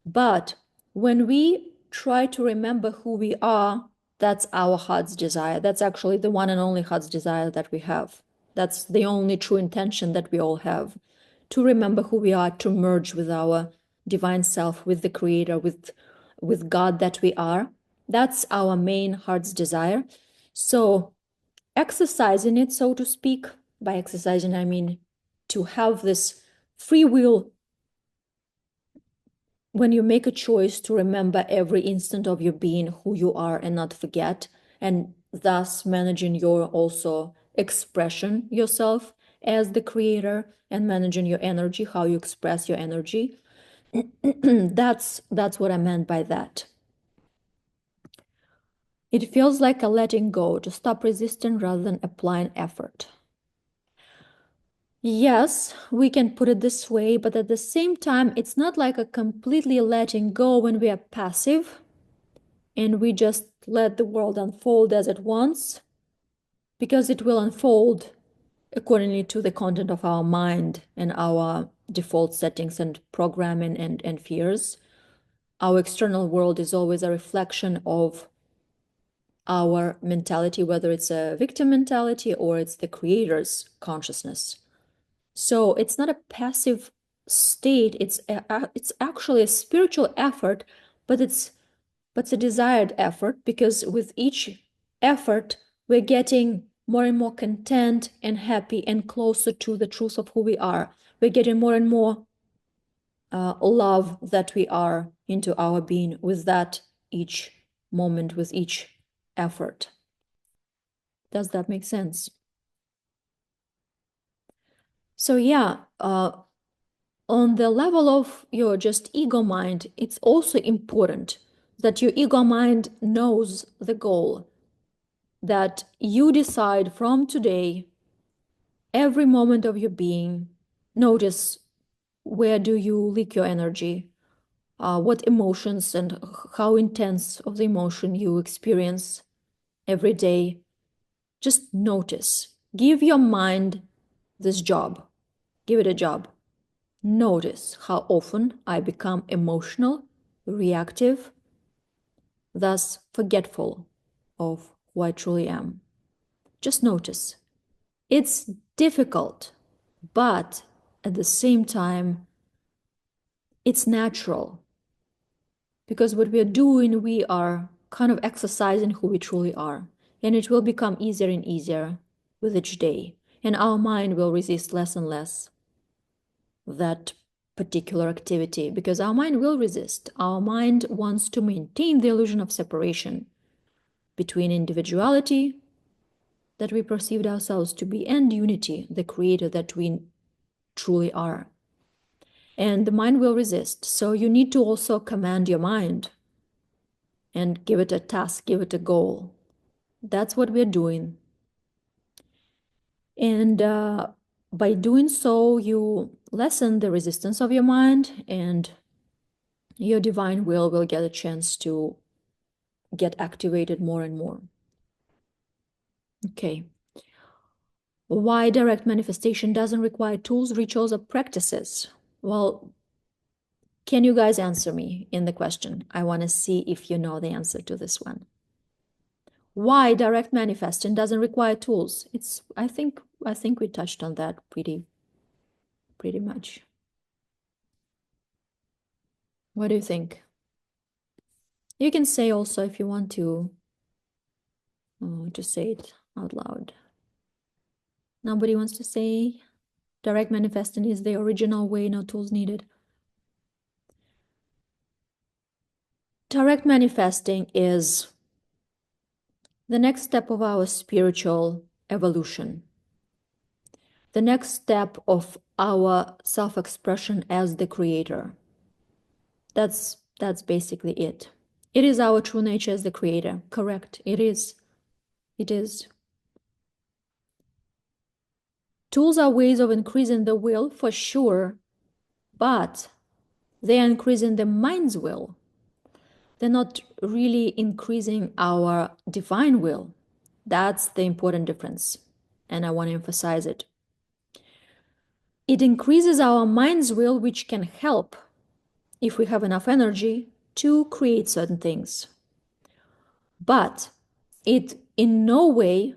But when we try to remember who we are, that's our heart's desire. That's actually the one and only heart's desire that we have. That's the only true intention that we all have, to remember who we are, to merge with our divine self, with the creator, with God that we are. That's our main heart's desire. So exercising it, so to speak, by exercising, I mean to have this free will when you make a choice to remember every instant of your being who you are and not forget, and thus managing your also expression yourself as the creator and managing your energy, how you express your energy. That's what I meant by that. It feels like a letting go, to stop resisting rather than applying effort. Yes, we can put it this way, but at the same time, it's not like a completely letting go when we are passive and we just let the world unfold as it wants, because it will unfold accordingly to the content of our mind and our default settings and programming and fears. Our external world is always a reflection of our mentality, whether it's a victim mentality or it's the creator's consciousness. So it's not a passive state, it's actually a spiritual effort, but it's a desired effort, because with each effort we're getting more and more content and happy and closer to the truth of who we are. We're getting more and more love that we are into our being with that each moment, with each effort. Does that make sense? So yeah, on the level of your just ego mind, it's also important that your ego mind knows the goal, that you decide from today, every moment of your being, notice where do you leak your energy, what emotions and how intense of the emotion you experience every day. Just notice. Give your mind this job. Give it a job. Notice how often I become emotional, reactive, thus forgetful of who I truly am. Just notice. It's difficult, but at the same time, it's natural, because what we're doing, we are kind of exercising who we truly are, and it will become easier and easier with each day, and our mind will resist less and less that particular activity, because our mind will resist. Our mind wants to maintain the illusion of separation between individuality that we perceived ourselves to be and unity, the creator that we truly are. And the mind will resist. So you need to also command your mind and give it a task, give it a goal. That's what we're doing. And by doing so, you lessen the resistance of your mind, and your divine will get a chance to get activated more and more. Okay. Why direct manifestation doesn't require tools, rituals, or practices? Well, can you guys answer me in the question? I want to see if you know the answer to this one. Why direct manifesting doesn't require tools? I think we touched on that pretty much. What do you think? You can say also if you want to say it out loud. Nobody wants to say direct manifesting is the original way, no tools needed. Direct manifesting is the next step of our spiritual evolution. The next step of our self-expression as the creator. That's basically it. It is our true nature as the creator. Correct. It is. It is. Tools are ways of increasing the will, for sure, but they are increasing the mind's will. They're not really increasing our divine will. That's the important difference, and I want to emphasize it. It increases our mind's will, which can help, if we have enough energy, to create certain things. But it in no way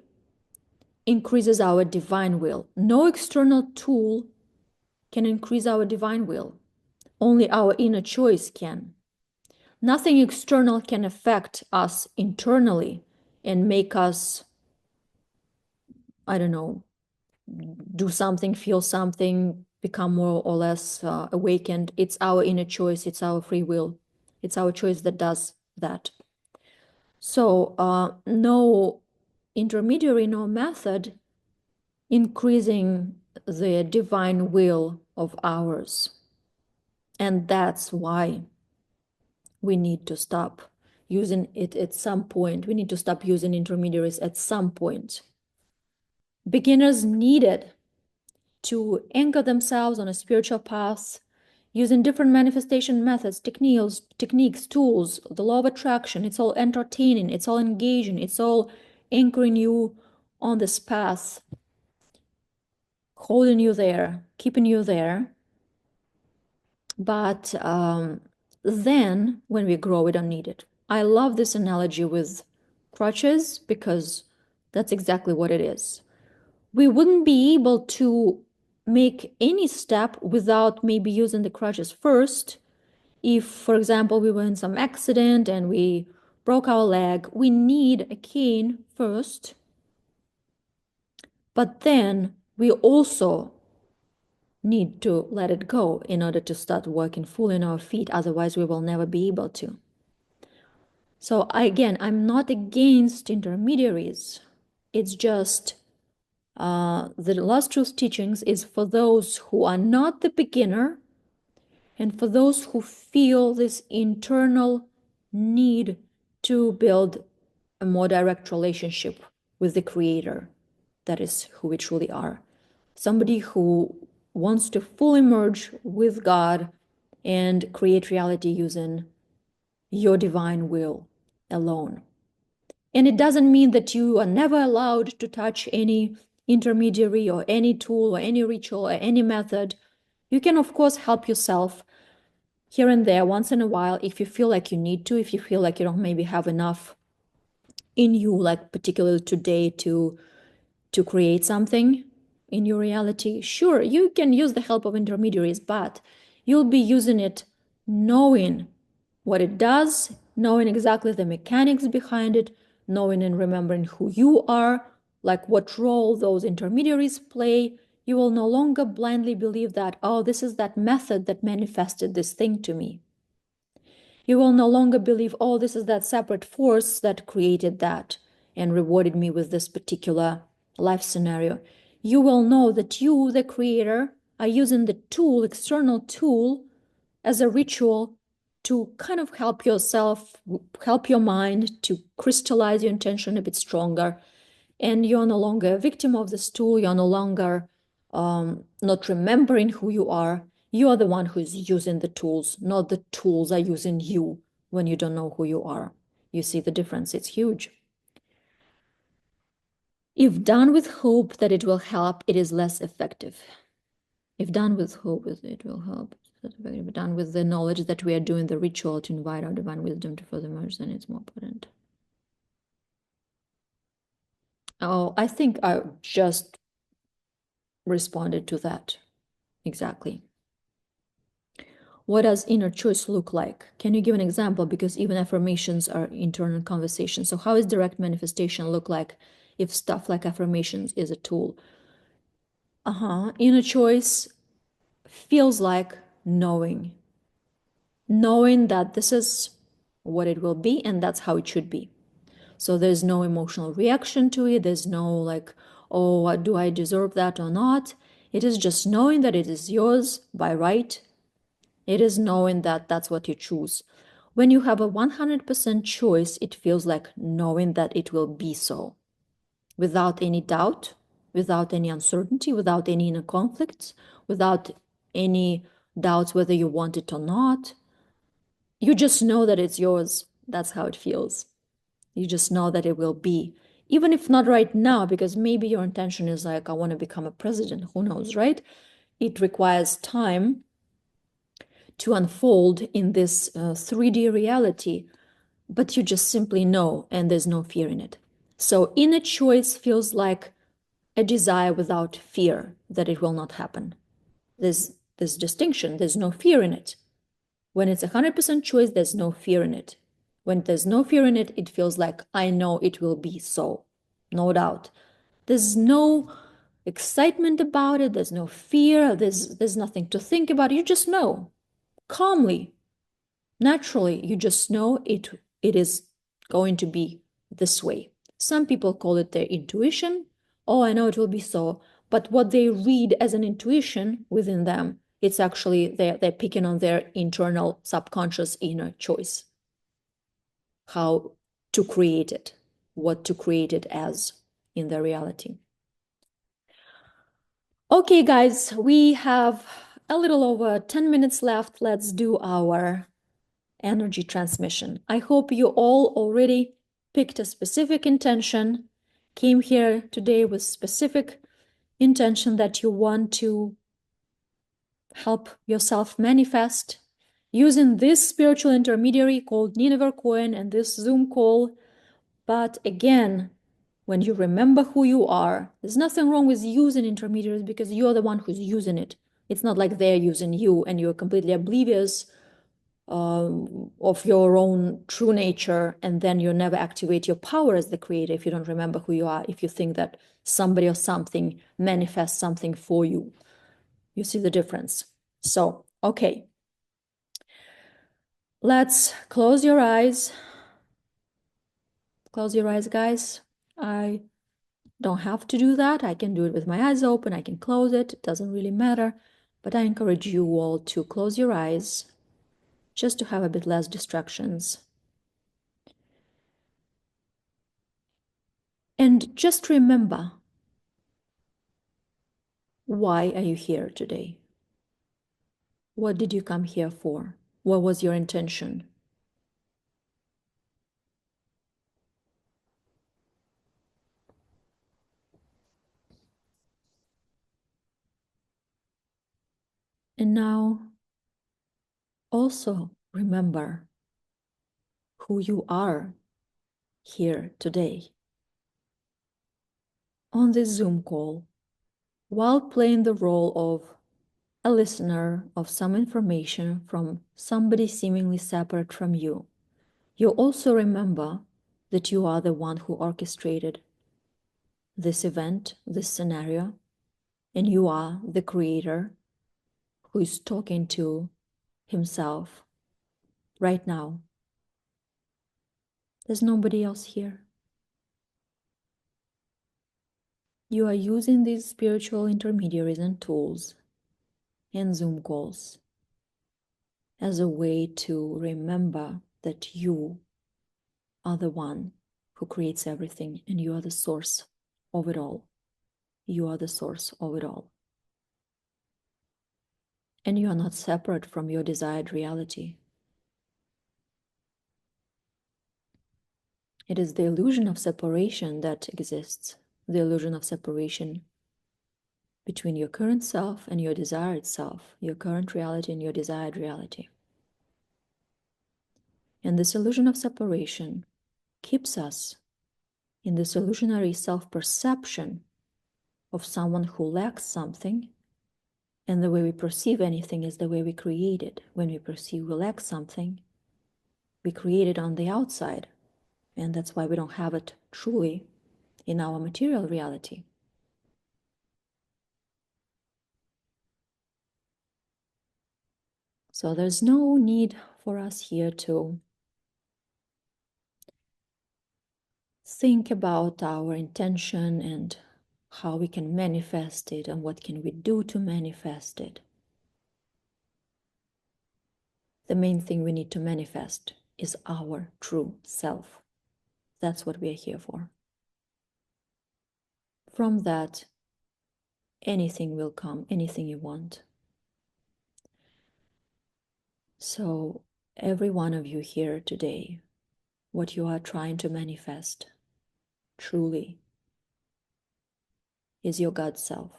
increases our divine will. No external tool can increase our divine will. Only our inner choice can. Nothing external can affect us internally and make us, I don't know, do something, feel something, become more or less awakened. It's our inner choice, it's our free will. It's our choice that does that. So no intermediary, no method increasing the divine will of ours. And that's why we need to stop using it at some point. We need to stop using intermediaries at some point. Beginners needed to anchor themselves on a spiritual path using different manifestation methods, techniques, tools, the law of attraction. It's all entertaining, it's all engaging, it's all anchoring you on this path, holding you there, keeping you there. But then when we grow, we don't need it. I love this analogy with crutches because that's exactly what it is. We wouldn't be able to make any step without maybe using the crutches first. If, for example, we were in some accident and we broke our leg, we need a cane first. But then we also need to let it go in order to start working fully on our feet. Otherwise, we will never be able to. So again, I'm not against intermediaries. It's just the Lost Truth teachings is for those who are not the beginner and for those who feel this internal need to build a more direct relationship with the Creator. That is who we truly are. Somebody who wants to fully merge with God and create reality using your divine will alone. And it doesn't mean that you are never allowed to touch any intermediary or any tool or any ritual or any method. You can, of course, help yourself here and there once in a while if you feel like you need to, if you feel like you don't maybe have enough in you, like particularly today to create something in your reality. Sure, you can use the help of intermediaries, but you'll be using it knowing what it does, knowing exactly the mechanics behind it, knowing and remembering who you are, like what role those intermediaries play. You will no longer blindly believe that, oh, this is that method that manifested this thing to me. You will no longer believe, oh, this is that separate force that created that and rewarded me with this particular life scenario. You will know that you, the creator, are using the tool, external tool, as a ritual to kind of help yourself, help your mind to crystallize your intention a bit stronger. And you're no longer a victim of this tool. You're no longer not remembering who you are. You are the one who's using the tools, not the tools are using you when you don't know who you are. You see the difference? It's huge. If done with hope that it will help, it is less effective. If done with hope, it will help. If done with the knowledge that we are doing the ritual to invite our divine wisdom to further merge, then it's more potent. Oh, I think I just responded to that. Exactly. What does inner choice look like? Can you give an example? Because even affirmations are internal conversations. So how does direct manifestation look like if stuff like affirmations is a tool? Inner choice feels like knowing that this is what it will be and that's how it should be. So there's no emotional reaction to it. There's no like, oh, do I deserve that or not? It is just knowing that it is yours by right. It is knowing that that's what you choose. When you have a 100% choice, it feels like knowing that it will be so, without any doubt, without any uncertainty, without any inner conflicts, without any doubts whether you want it or not. You just know that it's yours. That's how it feels. You just know that it will be, even if not right now, because maybe your intention is like, I want to become a president. Who knows, right? It requires time to unfold in this 3D reality, but you just simply know, and there's no fear in it. So inner choice feels like a desire without fear that it will not happen. There's this distinction, there's no fear in it. When it's 100% choice, there's no fear in it. When there's no fear in it, it feels like, I know it will be so, no doubt. There's no excitement about it, there's no fear, there's nothing to think about. You just know, calmly, naturally, you just know it is going to be this way. Some people call it their intuition. Oh, I know it will be so. But what they read as an intuition within them, it's actually they're picking on their internal subconscious inner choice. How to create it, what to create it as in the reality. Okay, guys, we have a little over 10 minutes left. Let's do our energy transmission. I hope you all already picked a specific intention, came here today with specific intention that you want to help yourself manifest using this spiritual intermediary called Nineveh Coin and this Zoom call. But again, when you remember who you are, there's nothing wrong with using intermediaries because you're the one who's using it. It's not like they're using you and you're completely oblivious of your own true nature, and then you never activate your power as the creator if you don't remember who you are, if you think that somebody or something manifests something for you. You see the difference. So, okay. Let's close your eyes. Close your eyes, guys. I don't have to do that. I can do it with my eyes open. I can close it. It doesn't really matter. But I encourage you all to close your eyes just to have a bit less distractions. And just remember, why are you here today? What did you come here for? What was your intention? And now also remember who you are here today on this Zoom call while playing the role of a listener of some information from somebody seemingly separate from you. You also remember that you are the one who orchestrated this event, this scenario, and you are the creator who is talking to himself right now. There's nobody else here. You are using these spiritual intermediaries and tools and Zoom calls as a way to remember that you are the one who creates everything and you are the source of it all. You are the source of it all. And you are not separate from your desired reality. It is the illusion of separation that exists, the illusion of separation between your current self and your desired self, your current reality and your desired reality. And this illusion of separation keeps us in this illusionary self-perception of someone who lacks something, and the way we perceive anything is the way we create it. When we perceive we lack something, we create it on the outside, and that's why we don't have it truly in our material reality. So there's no need for us here to think about our intention and how we can manifest it and what can we do to manifest it. The main thing we need to manifest is our true self. That's what we are here for. From that, anything will come, anything you want. So every one of you here today, what you are trying to manifest truly is your God self.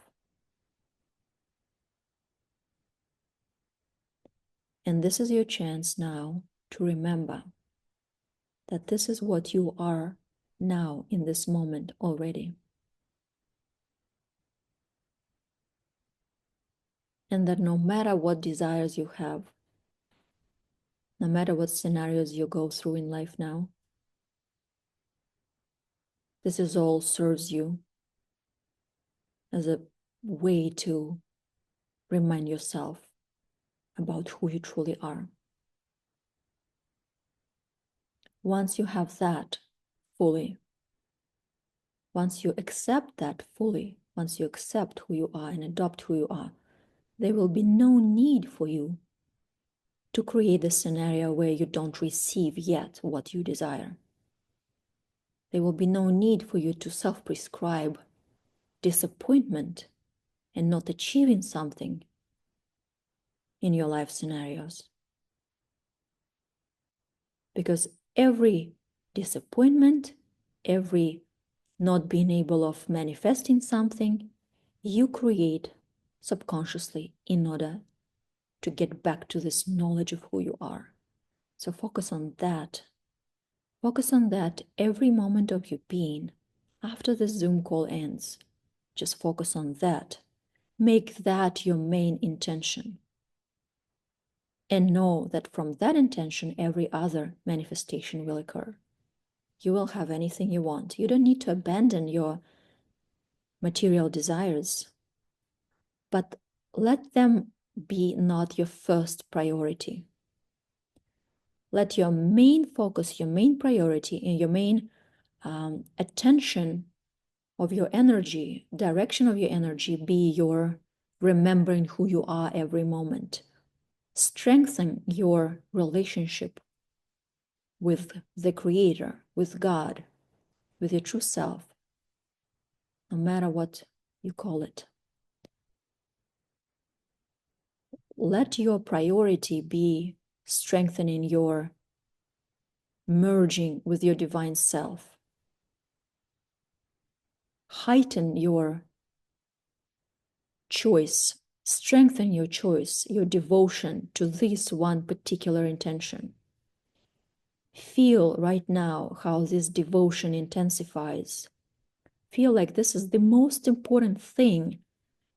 And this is your chance now to remember that this is what you are now in this moment already. And that no matter what desires you have, no matter what scenarios you go through in life now, this is all serves you as a way to remind yourself about who you truly are. Once you have that fully, once you accept that fully, once you accept who you are and adopt who you are, there will be no need for you to create a scenario where you don't receive yet what you desire. There will be no need for you to self-prescribe disappointment and not achieving something in your life scenarios. Because every disappointment, every not being able of manifesting something, you create subconsciously in order to get back to this knowledge of who you are. So focus on that. Focus on that every moment of your being. After the Zoom call ends, just focus on that. Make that your main intention. And know that from that intention, every other manifestation will occur. You will have anything you want. You don't need to abandon your material desires, but let them be not your first priority. Let your main focus, your main priority, and your main attention of your energy, direction of your energy be your remembering who you are every moment. Strengthen your relationship with the Creator, with God, with your true self, no matter what you call it. Let your priority be strengthening your merging with your divine self. Heighten your choice, strengthen your choice, your devotion to this one particular intention. Feel right now how this devotion intensifies. Feel like this is the most important thing,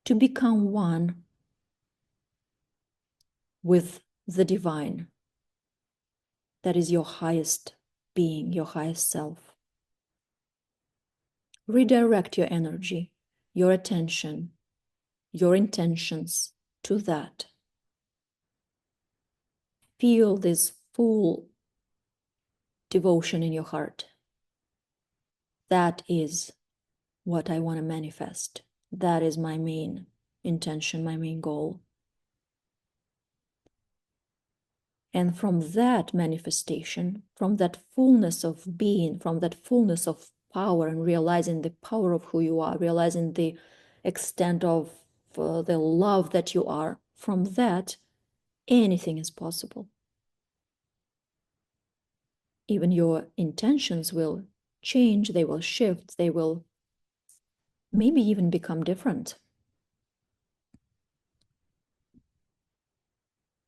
to become one with the divine. That is your highest being, your highest self. Redirect your energy, your attention, your intentions to that. Feel this full devotion in your heart. That is what I want to manifest. That is my main intention, my main goal. And from that manifestation, from that fullness of being, from that fullness of power, and realizing the power of who you are, realizing the extent of the love that you are, from that, anything is possible. Even your intentions will change, they will shift, they will maybe even become different.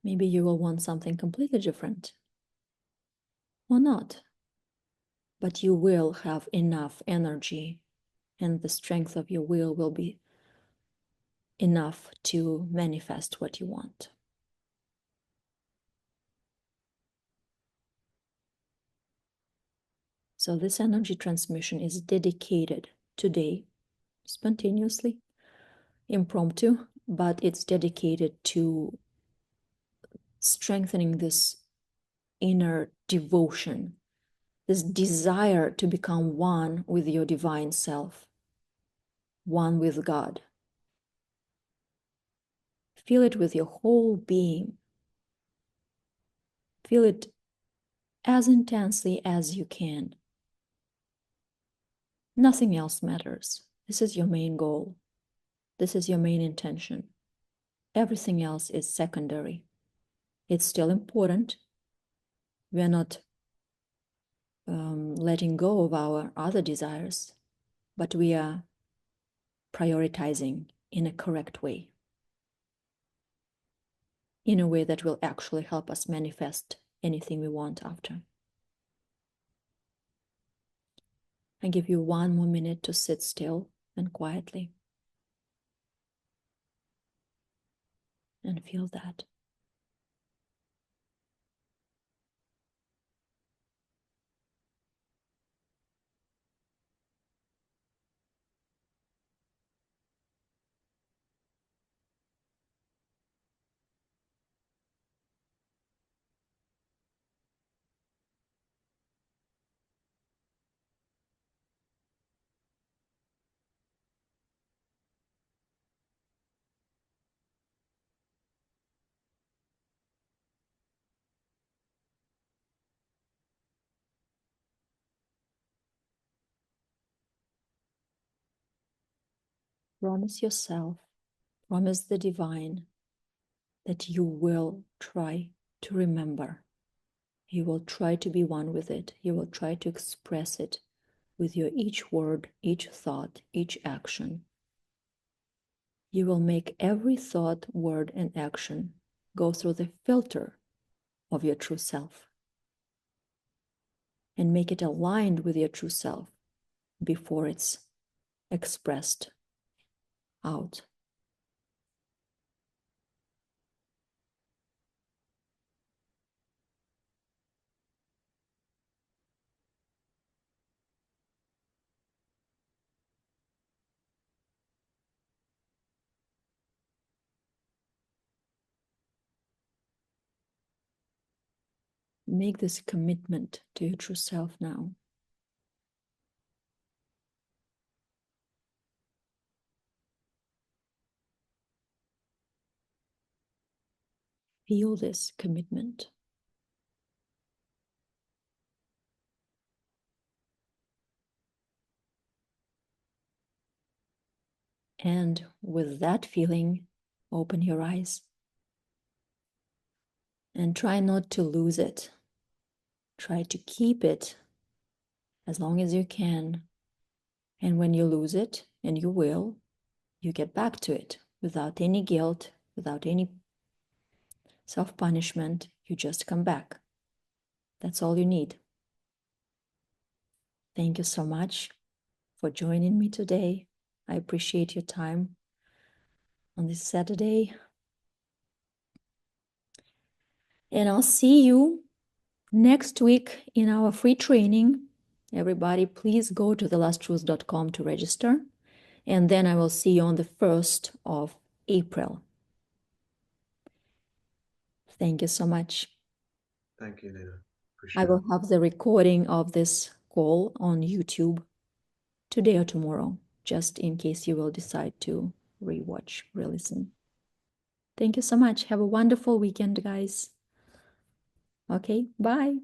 Maybe you will want something completely different, or not. But you will have enough energy, and the strength of your will be enough to manifest what you want. So this energy transmission is dedicated today, spontaneously, impromptu, but it's dedicated to strengthening this inner devotion, this desire to become one with your divine self, one with God. Feel it with your whole being. Feel it as intensely as you can. Nothing else matters. This is your main goal. This is your main intention. Everything else is secondary. It's still important. We are not letting go of our other desires, but we are prioritizing in a correct way. in a way that will actually help us manifest anything we want after. I give you 1 more minute to sit still and quietly and feel that. Promise yourself, promise the divine that you will try to remember. You will try to be one with it. You will try to express it with your each word, each thought, each action. You will make every thought, word, and action go through the filter of your true self and make it aligned with your true self before it's expressed out. Make this commitment to your true self now. Feel this commitment. And with that feeling, open your eyes and try not to lose it. Try to keep it as long as you can. And when you lose it, and you will, you get back to it without any guilt, without any self-punishment. You just come back. That's all you need. Thank you so much for joining me today. I appreciate your time on this Saturday. And I'll see you next week in our free training. Everybody, please go to thelasttruth.com to register. And then I will see you on the 1st of April. Thank you so much. Thank you, Nina. Appreciate I will have the recording of this call on YouTube today or tomorrow, just in case you will decide to rewatch, re-listen. Thank you so much. Have a wonderful weekend, guys. Okay, bye.